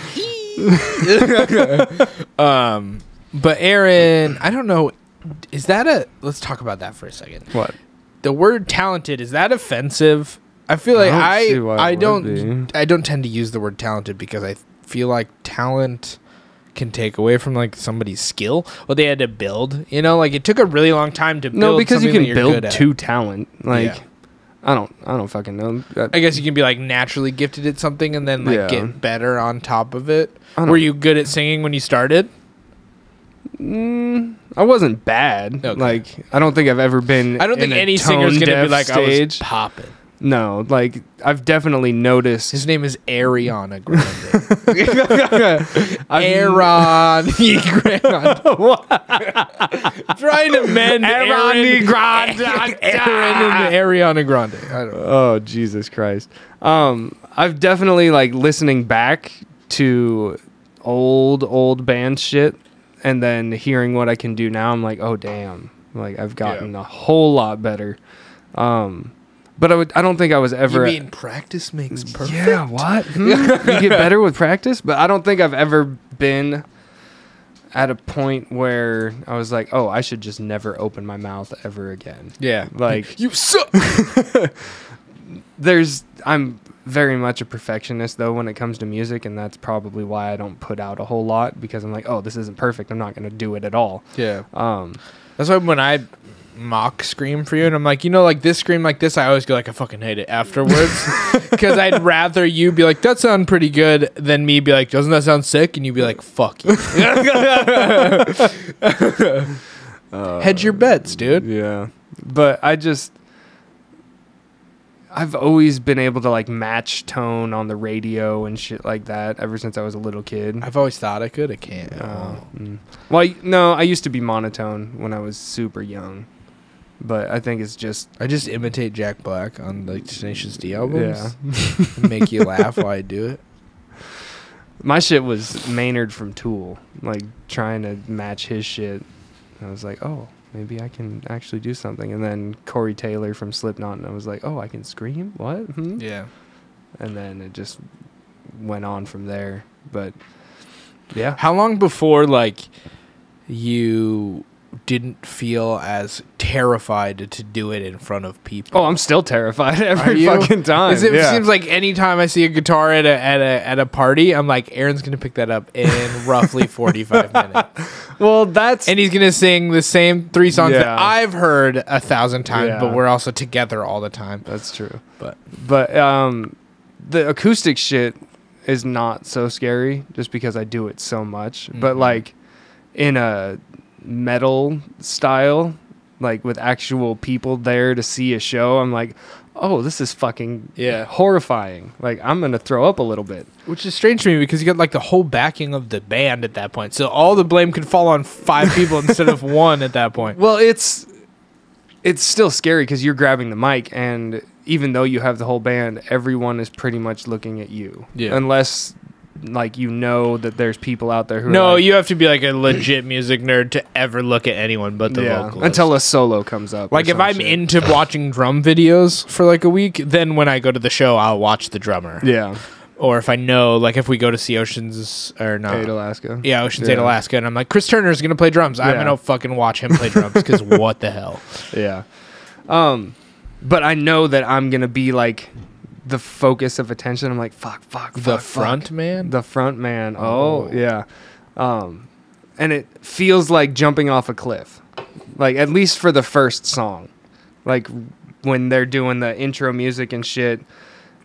But Aaron, I don't know. Is that let's talk about that for a second. What? The word talented, is that offensive? I feel like I don't see why it I would don't I don't tend to use the word talented because I feel like talent can take away from like somebody's skill, what they had to build. You know, like it took a really long time to build. No, because you something can that you're good build at. to talent. Like, Yeah. I don't fucking know. I guess you can be like naturally gifted at something and then like Yeah. get better on top of it. I don't- Were you good at singing when you started? I wasn't bad. Okay. Like, I don't think I've ever been. I don't think in a any singer's gonna be tone-deaf like stage. I was popping. No, like I've definitely noticed. His name is Ariana Grande. I've- Ariana Grande. Trying to mend Ariana Grande. Aaron and Ariana Grande. I don't know. Oh, Jesus Christ. I've definitely like listening back to old band shit and then hearing what I can do now. I'm like, oh damn. Like I've gotten a whole lot better. But I don't think I was ever. You mean practice makes perfect? Yeah, what? You get better with practice, but I don't think I've ever been at a point where I was like, oh, I should just never open my mouth ever again. Yeah. Like, You suck. I'm very much a perfectionist though when it comes to music, and that's probably why I don't put out a whole lot, because I'm like, oh, this isn't perfect. I'm not going to do it at all. Yeah. That's why when I mock scream for you, and I'm like, like this scream like this, I always go like, I fucking hate it afterwards, because I'd rather you be like, that sound pretty good, than me be like, doesn't that sound sick? And you be like, fuck you. Hedge your bets, dude. Yeah, but I've always been able to like match tone on the radio and shit like that ever since I was a little kid. I've always thought I could. I can't. Well, no, I used to be monotone when I was super young, but I think it's just I just imitate Jack Black on like Tenacious D albums. Yeah. And make you laugh while I do it. My shit was Maynard from Tool, like trying to match his shit. I was like, oh, maybe I can actually do something. And then Corey Taylor from Slipknot, and I was like, oh, I can scream? What? Yeah. And then it just went on from there. But yeah. How long before like you didn't feel as terrified to do it in front of people? Oh, I'm still terrified every fucking time. It seems like anytime I see a guitar at a party, I'm like, Aaron's gonna pick that up in roughly 45 minutes. Well, and he's gonna sing the same 3 songs Yeah. that I've heard 1,000 times, Yeah. but we're also together all the time. That's true. But the acoustic shit is not so scary just because I do it so much. But like in a metal style, like with actual people there to see a show, I'm like, oh, this is fucking horrifying. Like, I'm gonna throw up a little bit. Which is strange to me because you got like the whole backing of the band at that point, so all the blame could fall on 5 people instead of 1 at that point. Well, it's still scary because you're grabbing the mic, and even though you have the whole band, everyone is pretty much looking at you. Yeah. Unless like that there's people out there who No, are like, you have to be like a legit music nerd to ever look at anyone but the vocalist. until a solo comes up. Like if I'm into watching drum videos for like a week, then when I go to the show, I'll watch the drummer. Yeah. Or if I know, like if we go to see Ocean's or not, 8 Alaska. Yeah, Ocean's 8 Alaska, and I'm like, Chris Turner's gonna play drums. I'm gonna fucking watch him play drums because what the hell? Yeah. But I know that I'm gonna be like the focus of attention. I'm like, fuck. The front man? The front man. Oh, yeah. And it feels like jumping off a cliff. Like, at least for the first song. Like, when they're doing the intro music and shit,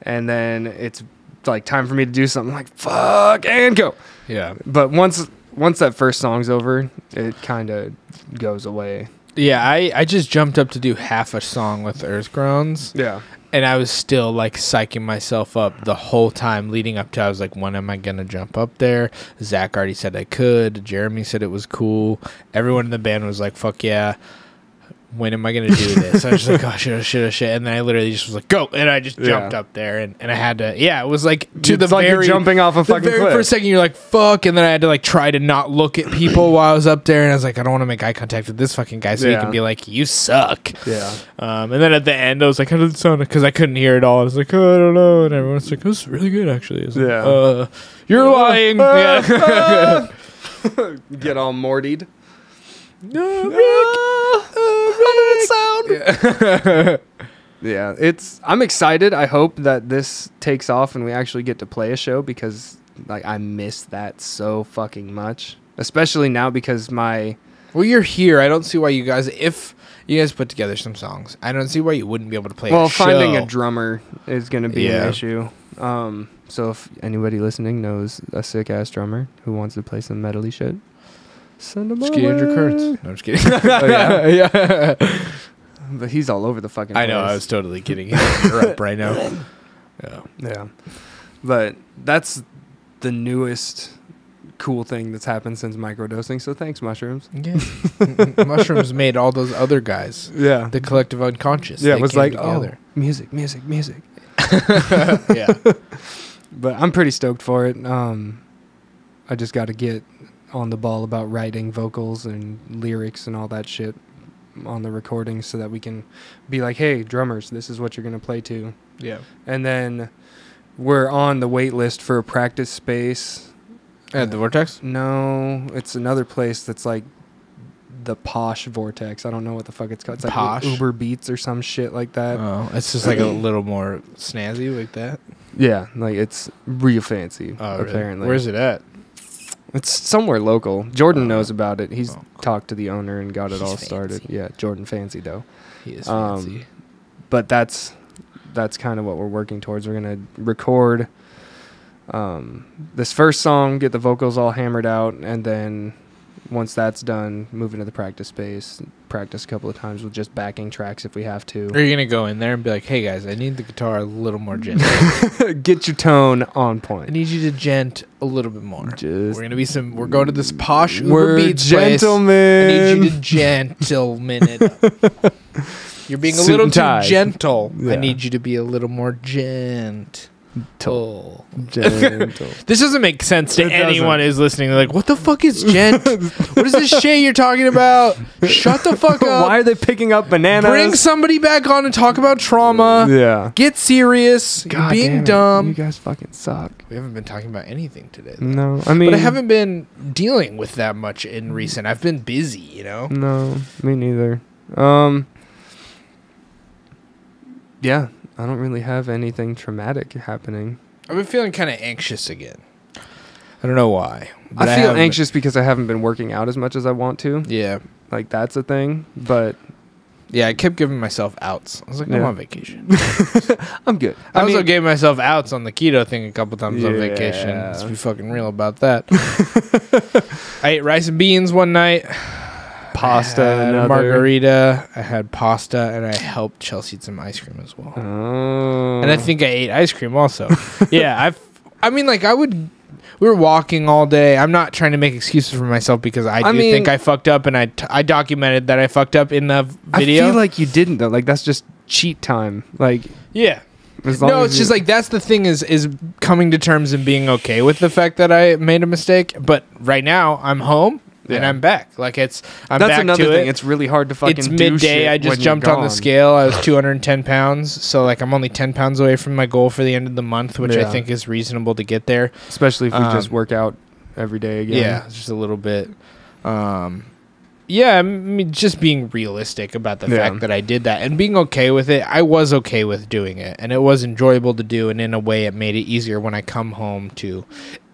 and then it's, like, time for me to do something. I'm like, fuck, and go. Yeah. But once that first song's over, it kind of goes away. Yeah, I just jumped up to do half a song with Earth Groans. Yeah. And I was still like psyching myself up the whole time leading up to, I was like, when am I going to jump up there? Zach already said I could. Jeremy said it was cool. Everyone in the band was like, fuck yeah. When am I going to do this? I was just like, oh, shit. And then I literally just was like, go. And I just jumped up there. And I had to, it was like to the like very, you're jumping off a fucking cliff. First second, you're like, fuck. And then I had to like try to not look at people while I was up there. And I was like, I don't want to make eye contact with this fucking guy so he can be like, you suck. Yeah. And then at the end, I was like, how did it sound? Because I couldn't hear it all. I was like, oh, I don't know. And everyone's like, it was really good, actually. Like, you're lying. Yeah. Get all Mortied. No, Rick. How did it sound? Yeah, I'm excited. I hope that this takes off and we actually get to play a show because like I miss that so fucking much. Especially now because well, you're here. I don't see why you guys, if you guys put together some songs, I don't see why you wouldn't be able to play a show. Finding a drummer is going to be an issue. So if anybody listening knows a sick ass drummer who wants to play some metally shit, send him over. Andrew Kurtz. No, I'm just kidding. Oh, yeah? Yeah. But he's all over the fucking place. I know. I was totally kidding. You're up right now. Yeah. But that's the newest cool thing that's happened since microdosing. So thanks, mushrooms. Yeah. Mushrooms made all those other guys. Yeah. The collective unconscious. Yeah, it was like, together. Music. Yeah. But I'm pretty stoked for it. I just got to get on the ball about writing vocals and lyrics and all that shit on the recording so that we can be like, hey, drummers, this is what you're going to play to. Yeah. And then we're on the wait list for a practice space. At the Vortex? No, it's another place that's like the Posh Vortex. I don't know what the fuck it's called. It's like Posh? Uber Beats or some shit like that. Oh, it's just like a little more snazzy like that? Yeah, like it's real fancy, Oh, apparently. Really? Where's it at? It's somewhere local. Jordan knows about it. He's talked to the owner and got it all started. Fancy. Yeah, Jordan Fancy though. He is fancy. But that's kind of what we're working towards. We're gonna record this first song, get the vocals all hammered out, and then once that's done, move into the practice space, practice a couple of times with just backing tracks if we have to. Are you gonna go in there and be like, "Hey guys, I need the guitar a little more gentle. Get your tone on I point. need you to gent a little bit more. Just We're going to this posh Uber we're Beats place. gentlemen. I need you to gentleman it up. You're being a Suit little and too tie. gentle. Yeah. I need you to be a little more gentle. Gentle. This doesn't make sense to It anyone doesn't. who's listening. They're like, what the fuck is gent? What is this shit you're talking about? Shut the fuck up. Why are they picking up bananas? Bring somebody back on and talk about trauma. Yeah. Get serious. God You're being damn it. dumb. You guys fucking suck. We haven't been talking about anything today. though. No, I mean, But I haven't been dealing with that much in recent. I've been busy, you know? No, me neither. Yeah, I don't really have anything traumatic happening. I've been feeling kind of anxious again. I don't know why. but I feel haven't anxious because I haven't been working out as much as I want to. been- Yeah. Like, that's a thing. But Yeah, I kept giving myself outs. I was like, I'm Yeah. on vacation. I'm good. I also mean, gave myself outs on the keto thing a couple times on vacation. Yeah. Let's be fucking real about that. I ate rice and beans one night. pasta, I had a another. margarita. I had pasta, and I helped Chelsea eat some ice cream as well. Oh. And I think I ate ice cream also. Yeah, I mean, like, we were walking all day. I'm not trying to make excuses for myself because I do think I fucked up, and I documented that I fucked up in the video. I feel like you didn't, though. Like, that's just cheat time. Like, Yeah. as long No, as it's just like that's the thing is coming to terms and being okay with the fact that I made a mistake. But right now I'm home and Yeah. I'm back. Like I'm that's back another to thing. it. It's really hard to fucking It's do midday. shit I just when you're jumped on the gone. scale. I was 210 pounds. So like I'm only 10 pounds away from my goal for the end of the month, which I Yeah. think is reasonable to get there. Especially if we just work out every day again. Yeah, just a little bit. Yeah, I mean, just being realistic about the Yeah. fact that I did that and being okay with it. I was okay with doing it, and it was enjoyable to do, and in a way, it made it easier when I come home to.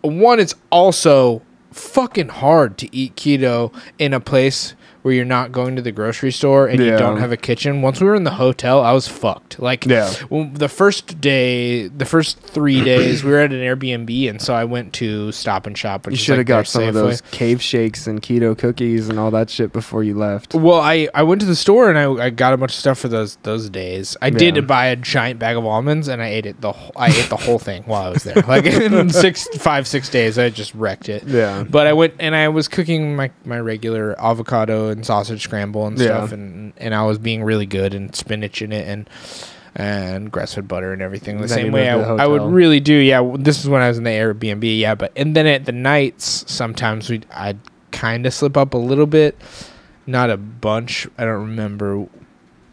One, it's also fucking hard to eat keto in a place where you're not going to the grocery store and you Yeah. don't have a kitchen. Once we were in the hotel, I was fucked. Like, Yeah. the first 3 days, we were at an Airbnb, and so I went to Stop and Shop. Which You is should have like got their some of Safeway. those cave shakes and keto cookies and all that shit before you left. Well, I went to the store and I got a bunch of stuff for those days. I did buy a giant bag of almonds and I ate it. I ate the whole thing while I was there. Like in 6 days, I just wrecked it. Yeah. But I went and I was cooking my regular avocado and sausage scramble and stuff, and I was being really good and spinach in it and grass-fed butter and everything the Then same you way moved to the I would hotel. really do. Yeah, this is when I was in the Airbnb. Yeah, but and then at the nights sometimes I'd kind of slip up a little bit, not a bunch. I don't remember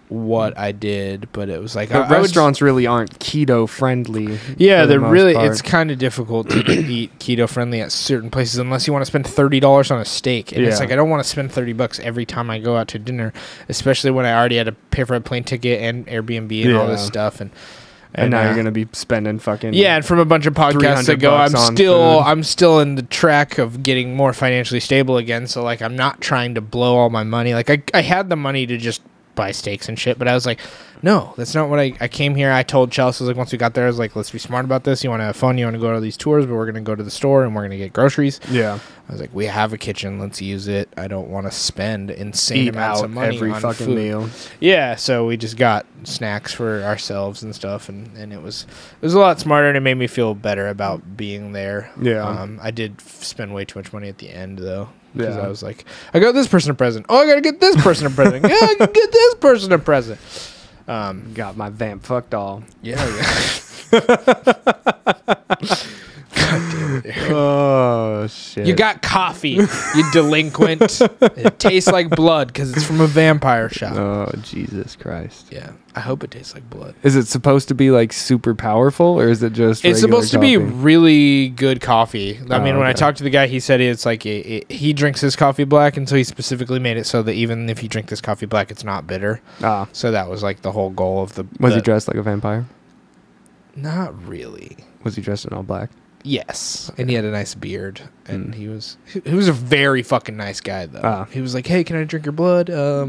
what I did, but it was like But I would- restaurants really aren't keto friendly. yeah, for the they're most really. part. It's kind of difficult to eat keto friendly at certain places unless you want to spend $30 on a steak. And it's Yeah. like I don't want to spend $30 every time I go out to dinner, especially when I already had to pay for a plane ticket and Airbnb and all this Yeah. stuff. And now you're gonna be spending fucking yeah, and from a bunch of podcasts ago, $300 on I'm still in the track of getting more financially stable again. So like I'm not trying to blow all my money. Like I had the money to just buy steaks and shit, but I was like, no, that's not what I came here. I told Chelsea, like, once we got there, I was like, let's be smart about this. You want to have fun, you want to go to these tours, but we're going to go to the store and we're going to get groceries. Yeah. I was like, we have a kitchen, let's use it. I don't want to spend insane Eat amounts out of money every on fucking food. meal. Yeah, so we just got snacks for ourselves and stuff, and it was a lot smarter, and it made me feel better about being there. Yeah. I did spend way too much money at the end though, because Yeah. I was like, I got this person a present. Oh, I gotta get this person a present. Yeah, I can get this person a present. Got my vamp fucked all. Yeah. God damn it. Oh shit. You got coffee, you delinquent. It tastes like blood because it's from a vampire shop. Oh Jesus Christ. Yeah, I hope it tastes like blood. Is it supposed to be like super powerful, or is it just? It's regular supposed to be coffee? really good coffee. I mean, when I okay. talked to the guy, he said it's like he drinks his coffee black, and so he specifically made it so that even if you drink this coffee black, it's not bitter. Ah. So that was like the whole goal of the. Was he dressed like a vampire? Not really. Was he dressed in all black? Yes, and he had a nice beard, and he was a very fucking nice guy though. He was like, "Hey, can I drink your blood?" I'll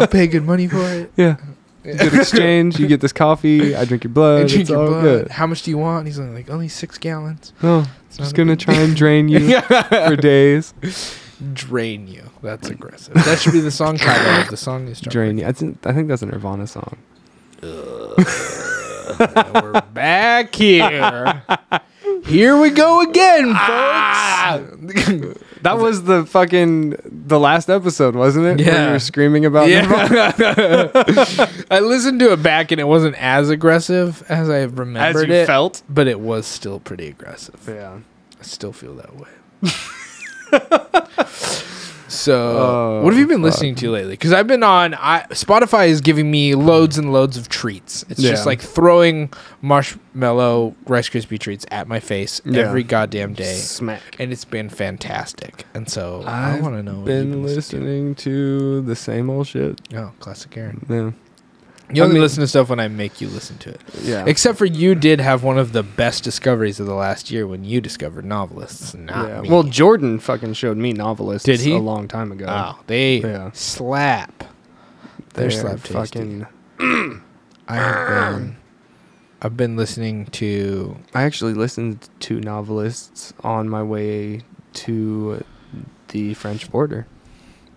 pay good money for it. Yeah. Good exchange. You get this coffee. I drink your blood. Drink It's your all blood. good. How much do you want? And he's like, only 6 gallons. Oh, just gonna try and drain you for days. Drain you. That's aggressive. That should be the song title. The song is Drain you. I think that's a Nirvana song. We're back here. Here we go again, folks. That was the last episode, wasn't it? Yeah. Where you were screaming about Nirvana? I listened to it back and it wasn't as aggressive as I remembered As you felt? but it was still pretty aggressive. Yeah. I still feel that way. So, what have you been listening to lately? Because I've been on Spotify is giving me loads and loads of treats. It's just like throwing marshmallow Rice Krispie treats at my face every goddamn day. Smack. And it's been fantastic. And so I want to know. What been listening to the same old shit. Oh, classic Aaron. Yeah. You only listen to stuff when I make you listen to it. Yeah. Except for you did have one of the best discoveries of the last year when you discovered novelists. Not me. Well, Jordan fucking showed me novelists. Did he? A long time ago. Oh, they slap. They're slap fucking. I've been listening to. I actually listened to novelists on my way to the French border.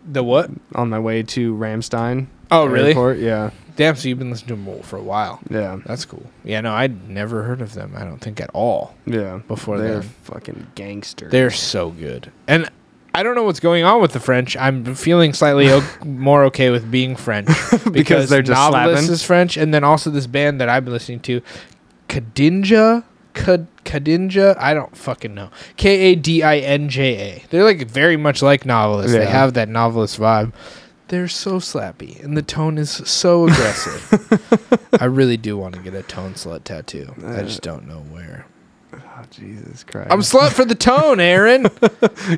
The what? On my way to Ramstein. Oh, really? Airport. Yeah. Damn, so you've been listening to them for a while. Yeah. That's cool. Yeah, no, I'd never heard of them, I don't think, at all. Yeah. Before They're then. fucking gangsters. They're so good. And I don't know what's going on with the French. I'm feeling slightly more okay with being French. Because they're just Novelist slapping? is French, and then also this band that I've been listening to, Kadinja, I don't fucking know. Kadinja. They're like very much like novelists. Yeah. They have that novelist vibe. They're so slappy, and the tone is so aggressive. I really do want to get a tone slut tattoo. I just don't know where. Oh, Jesus Christ. I'm slut for the tone, Aaron.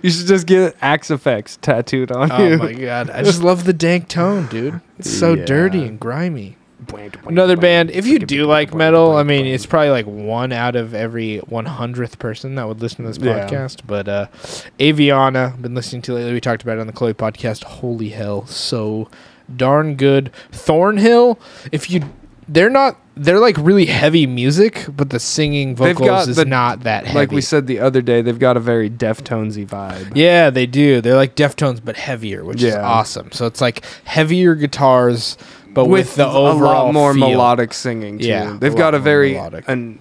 You should just get Axe Effects tattooed on Oh you. my God. I just love the dank tone, dude. It's so Yeah. dirty and grimy. Another band, if you do like metal, I mean, it's probably like 1 out of every 100th person that would listen to this Yeah. podcast. But Aviana, been listening to lately. We talked about it on the Chloe podcast. Holy hell, so darn good. Thornhill, they're like really heavy music, but the singing vocals is not that heavy. Like we said the other day, they've got a very Deftonesy vibe. Yeah, they do. They're like Deftones, but heavier, which is awesome. So it's like heavier guitars, but with the overall a lot more feel. melodic singing too. Yeah, They've a got lot a more very melodic. an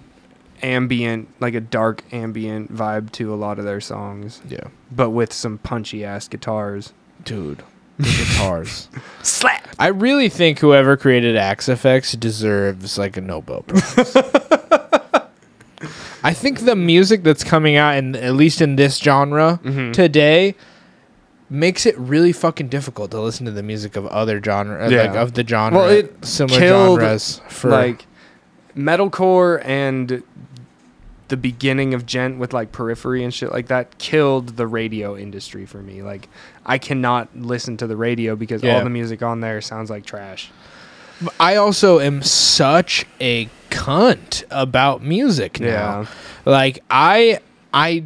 ambient, like a dark ambient vibe to a lot of their songs. Yeah, But with some punchy ass guitars. dude, the guitars. Slap. I really think whoever created Axe Effects deserves like a Nobel Prize. I think the music that's coming out, at least in this genre today, makes it really fucking difficult to listen to the music of other genre, like of the genre. Well, it similar killed, genres for like metalcore and the beginning of gent with like Periphery and shit like that killed the radio industry for me. Like I cannot listen to the radio because all the music on there sounds like trash. I also am such a cunt about music now. Yeah. Like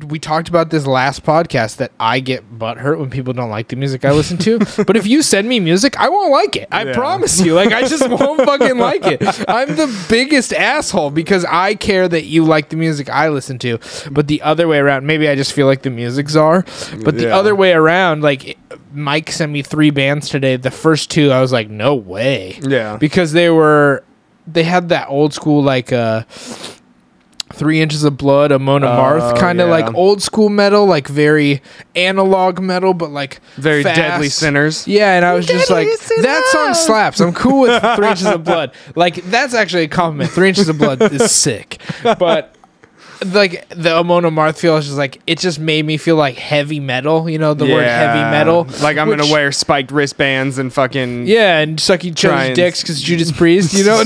we talked about this last podcast that I get butthurt when people don't like the music I listen to. But if you send me music, I won't like it. I promise you. Like, I just won't fucking like it. I'm the biggest asshole because I care that you like the music I listen to. But the other way around, maybe I just feel like the music czar. But the other way around, like, Mike sent me 3 bands today. The first 2, I was like, no way. Yeah. Because they had that old school, like, 3 Inches of Blood, Amon Amarth, kind of like old school metal, like very analog metal, but like very fast. Deadly Sinners. Yeah, and I was just like, that song slaps. I'm cool with 3 Inches of Blood. Like, that's actually a compliment. 3 Inches of Blood is sick. But like the Amon Amarth feel is just like, it just made me feel like heavy metal, you know, the word heavy metal. Like I'm going to wear spiked wristbands and fucking... Yeah, and suck each other's dicks because Judas Priest, you know?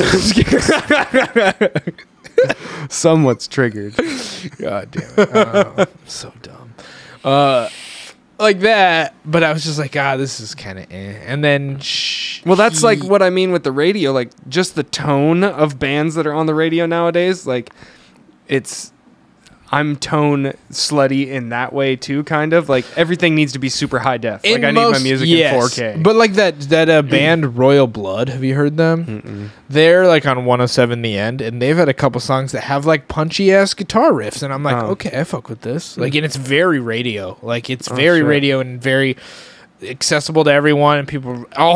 Somewhat's triggered. God damn it. So dumb. like that. But I was just like, this is kind of And then, well, that's like what I mean with the radio. Like, just the tone of bands that are on the radio nowadays. Like, I'm tone slutty in that way too, kind of. Like, everything needs to be super high def. Like, I need my music in 4K. But like that band Royal Blood, have you heard them? Mm-mm. They're like on 107 The End, and they've had a couple songs that have like punchy ass guitar riffs, and I'm like, okay, I fuck with this. Like, and it's very radio. Like, it's very radio and very accessible to everyone, and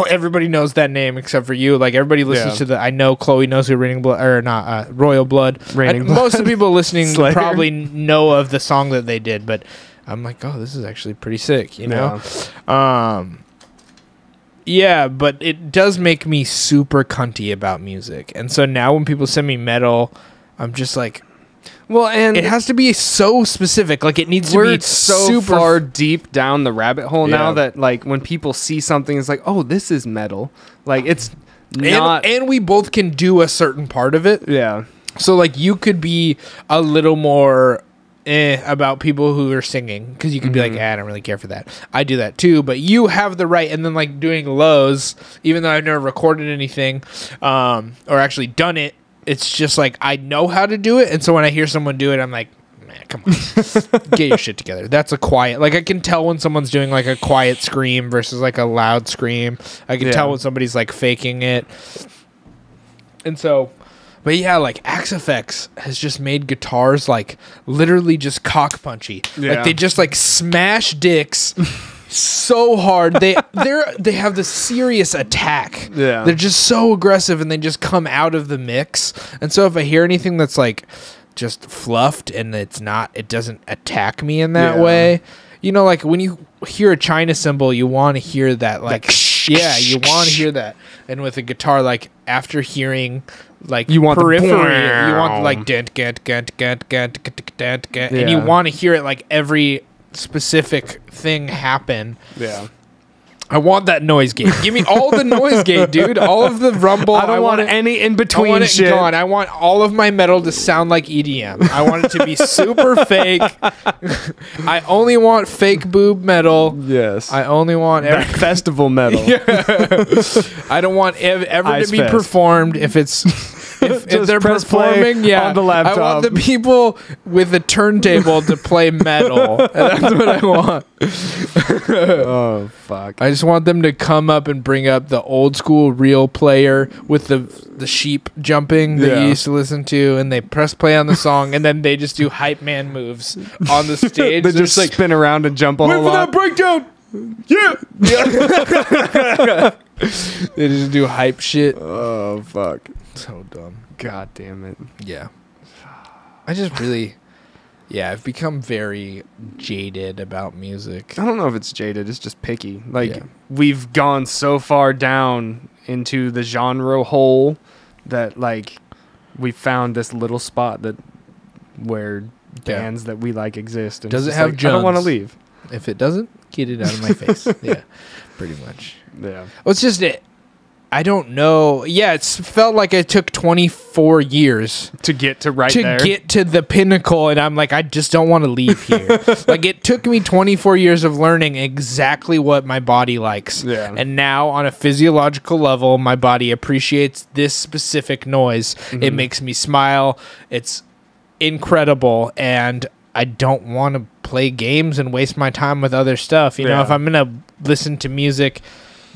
everybody knows that name except for you. Like, everybody listens to I know Chloe knows who Raining Blood or not Royal Blood. Most of the people listening probably know of the song that they did, but I'm like, this is actually pretty sick, you know. Yeah, but it does make me super cunty about music, and so now when people send me metal, I'm just like, well, and it has to be so specific. Like, it needs to be so super far deep down the rabbit hole now that, like, when people see something, it's like, oh, this is metal. Like, it's not. And we both can do a certain part of it. Yeah. So, like, you could be a little more about people who are singing, because you could be like, I don't really care for that. I do that too, but you have the right. And then, like, doing lows, even though I've never recorded anything or actually done it, it's just like, I know how to do it, and so when I hear someone do it, I'm like, man, come on, get your shit together. That's a quiet, like, I can tell when someone's doing like a quiet scream versus like a loud scream. I can tell when somebody's like faking it. And so, but yeah, like, Axe FX has just made guitars like literally just cock punchy. Like, they just like smash dicks so hard. They have the serious attack. Yeah, they're just so aggressive, and they just come out of the mix. And so if I hear anything that's like just fluffed and it doesn't attack me in that way, you know, like when you hear a China cymbal, you want to hear that, like, you want to hear that. And with a guitar, like, after hearing, like, you want periphery, you want like dent, and you want to hear it like every specific thing happen. Yeah. I want that noise gate. Give me all the noise gate, dude. All of the rumble. I don't want any in between. I want shit. It gone. I want all of my metal to sound like EDM. I want it to be super fake. I only want fake boob metal. Yes. I only want festival metal. I don't want ever Ice to be Fest. performed if it's. If they're performing, on the laptop. I want the people with a turntable to play metal. That's what I want. Oh, fuck. I just want them to come up and bring up the old school real player with the sheep jumping that you used to listen to, and they press play on the song, and then they just do hype man moves on the stage. They just like spin around and jump a whole lot. Wait for that breakdown! Yeah! They just do hype shit. Oh, fuck. So dumb. God damn it. Yeah. I just really... Yeah, I've become very jaded about music. I don't know if it's jaded. It's just picky. Like, we've gone so far down into the genre hole that, like, we found this little spot where bands that we like exist. And does it just have like, I don't want to Jones? leave. If it doesn't, get it out of my face. Yeah, pretty much. Yeah. Well, it's just it. I don't know. Yeah, it's felt like it took 24 years to get to there. Get to the pinnacle, and I'm like, I just don't want to leave here. Like, it took me 24 years of learning exactly what my body likes. Yeah. And now, on a physiological level, my body appreciates this specific noise. Mm-hmm. It makes me smile. It's incredible, and I don't want to play games and waste my time with other stuff. You know, if I'm going to listen to music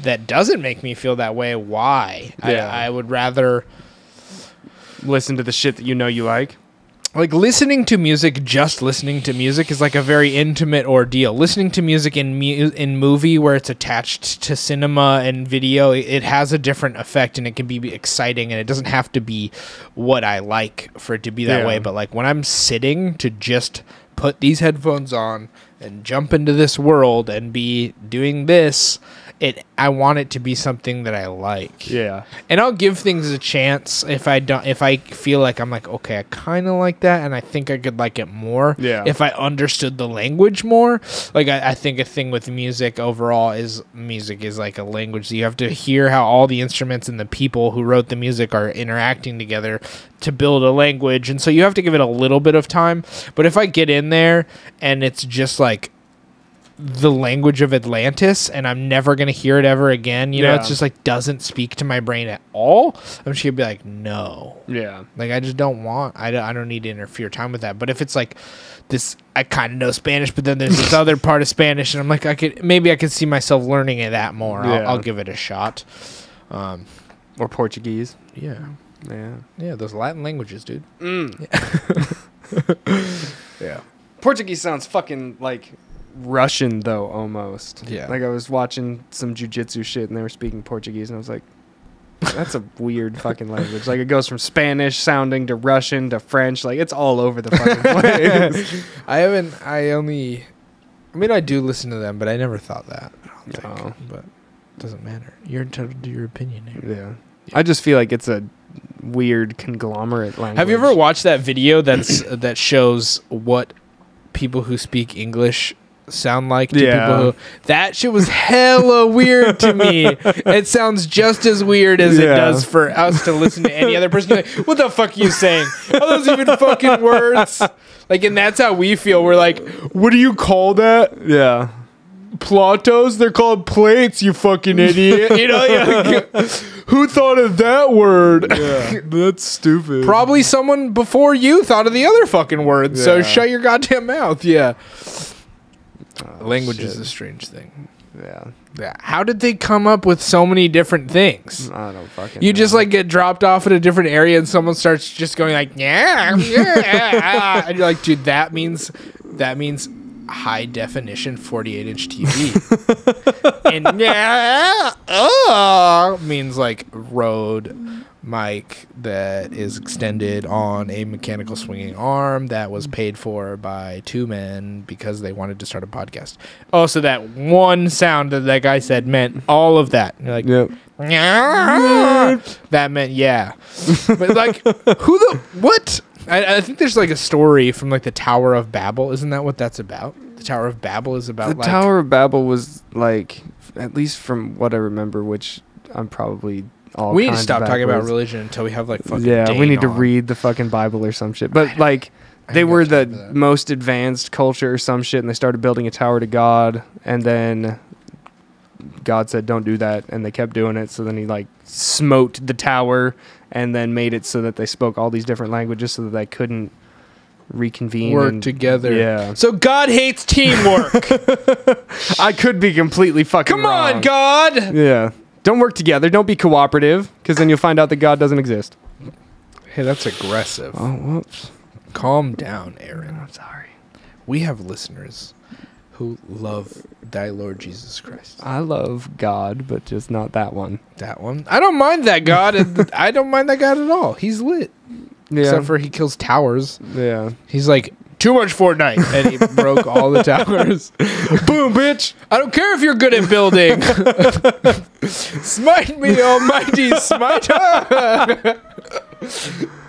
that doesn't make me feel that way, why? Yeah. I would rather listen to the shit that you know you like. Like, listening to music, just listening to music is like a very intimate ordeal. Listening to music in movie where it's attached to cinema and video, it has a different effect, and it can be exciting, and it doesn't have to be what I like for it to be that way. But like, when I'm sitting to just put these headphones on and jump into this world and be doing this, I want it to be something that I like. Yeah. And I'll give things a chance if I feel like I'm like, okay, I kind of like that, and I think I could like it more. Yeah. If I understood the language more. Like, I think a thing with music overall is music is like a language. So you have to hear how all the instruments and the people who wrote the music are interacting together to build a language. And so you have to give it a little bit of time. But if I get in there and it's just like the language of Atlantis and I'm never going to hear it ever again, you know, it's just like doesn't speak to my brain at all, I'm just going to be like, no. Yeah. Like, I just don't want, I don't need to interfere time with that. But if it's like this, I kind of know Spanish, but then there's this other part of Spanish and I'm like, I could see myself learning it that more. I'll give it a shot. Or Portuguese. Yeah. Yeah, those Latin languages, dude. Yeah. Portuguese sounds fucking like Russian though, almost. Yeah. Like I was watching some jujitsu shit and they were speaking Portuguese and I was like, that's a weird fucking language. Like it goes from Spanish sounding to Russian to French. Like it's all over the fucking place. I do listen to them, but I never thought that. I don't think. But it doesn't matter. You're entitled to your opinion here. Yeah. I just feel like it's a weird conglomerate language. Have you ever watched that video that shows what people who speak English sound like to people who, that shit was hella weird to me. It sounds just as weird as it does for us to listen to any other person. Like, what the fuck are you saying? Are those even fucking words? Like, and that's how we feel. We're like, what do you call that? Yeah. Platos? They're called plates, you fucking idiot. You know, who thought of that word? Yeah, that's stupid. Probably someone before you thought of the other fucking word. So shut your goddamn mouth. Yeah. Language is a strange thing. Yeah. How did they come up with so many different things? I don't fucking You know. just like get dropped off at a different area and someone starts just going like, yeah. And you're like, dude, that means high definition 48-inch TV. And means like road mic that is extended on a mechanical swinging arm that was paid for by two men because they wanted to start a podcast. Oh, so that one sound that guy said meant all of that. And you're like, that meant But like, what? I think there's like a story from like the Tower of Babel. Isn't that what that's about? The Tower of Babel is about. The Tower of Babel was like, at least from what I remember, which I'm probably all. We need to stop talking about religion until we have like fucking. Yeah, Dane we need to on. read the fucking Bible or some shit. But like, they were the most advanced culture or some shit, and they started building a tower to God, and then God said, "Don't do that," and they kept doing it. So then he like smote the tower, and then made it so that they spoke all these different languages, so that they couldn't reconvene, work together. Yeah. So God hates teamwork. I could be completely fucking Come wrong. on, God. Yeah. Don't work together. Don't be cooperative, because then you'll find out that God doesn't exist. Hey, that's aggressive. Oh, whoops. Calm down, Aaron. I'm sorry. We have listeners who love thy Lord Jesus Christ. I love God, but just not that one. That one. I don't mind that God. I don't mind that God at all. He's lit. Yeah. Except for he kills towers. Yeah. He's like, too much Fortnite. And he broke all the towers. Boom, bitch. I don't care if you're good at building. Smite me, almighty smiter.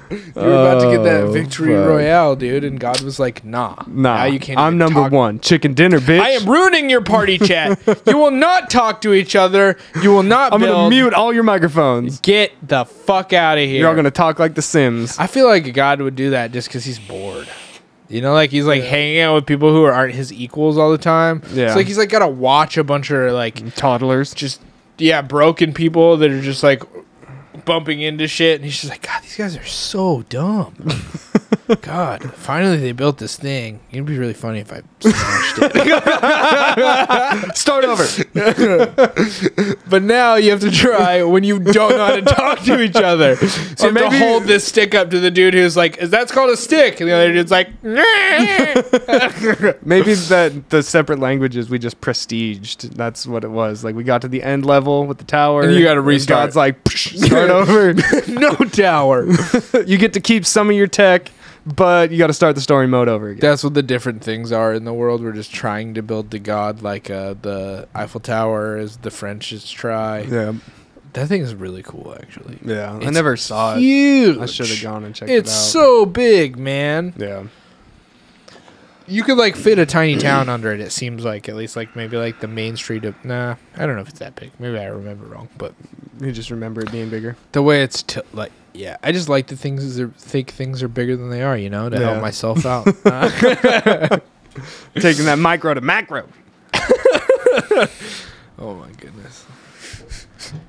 You were about to get that victory royale, dude, and God was like, nah. Nah, Now you can't I'm even number talk. one. Chicken dinner, bitch. I am ruining your party chat. You will not talk to each other. You will not I'm build. going to mute all your microphones. Get the fuck out of here. You're all going to talk like the Sims. I feel like God would do that just because he's bored. You know, like he's like hanging out with people who aren't his equals all the time. Yeah. It's like he's like got to watch a bunch of like Toddlers. just, broken people that are just like bumping into shit. And he's just like, God, these guys are so dumb. God, finally they built this thing. It'd be really funny if I smashed it. Start over. But now you have to try when you don't know how to talk to each other. So you have to hold this stick up to the dude who's like, that's called a stick. And the other dude's like, Maybe that the separate languages we just prestiged. That's what it was. Like we got to the end level with the tower. And you gotta restart. God's like, start over. no tower. You get to keep some of your tech, but you got to start the story mode over again. That's what the different things are in the world. We're just trying to build the God, like the Eiffel Tower is the French's try. Yeah. That thing is really cool, actually. Yeah. It's I never saw it. Huge. I should have gone and checked it out. It's so big, man. Yeah. You could like fit a tiny town under it. It seems like, at least like maybe like the main street of. Nah, I don't know if it's that big. Maybe I remember wrong, but You just remember it being bigger. the way it's like, yeah, I just like the things that think things are bigger than they are. You know, to help myself out. Taking that micro to macro. Oh my goodness.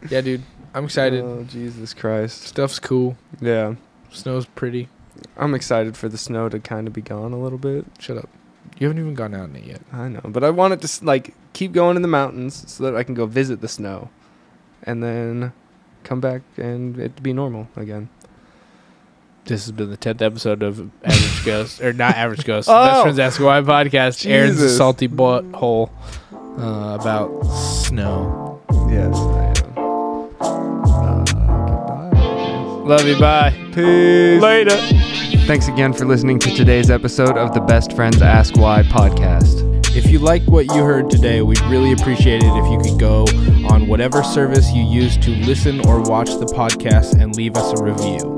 Yeah, dude. I'm excited. Oh, Jesus Christ. Stuff's cool. Yeah. Snow's pretty. I'm excited for the snow to kind of be gone a little bit. Shut up. You haven't even gone out in it yet. I know, but I want it to like keep going in the mountains so that I can go visit the snow, and then come back and it be normal again. This has been the 10th episode of Average Ghost, or not Average Ghost, Oh! Best Friends Ask Why podcast. Aaron's a Jesus. salty butthole about snow. Yes, I am. Goodbye. Love you. Bye. Peace. Later. Thanks again for listening to today's episode of the Best Friends Ask Why podcast. If you like what you heard today, we'd really appreciate it if you could go on whatever service you use to listen or watch the podcast and leave us a review.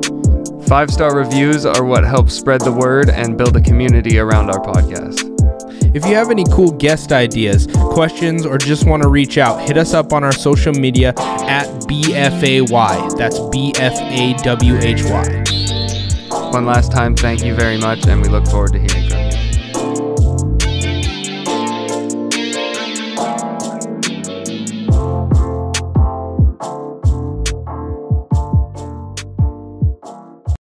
5-star reviews are what helps spread the word and build a community around our podcast. If you have any cool guest ideas, questions, or just want to reach out, hit us up on our social media at BFAY. That's BFAWHY. One last time, thank you very much, and we look forward to hearing from you.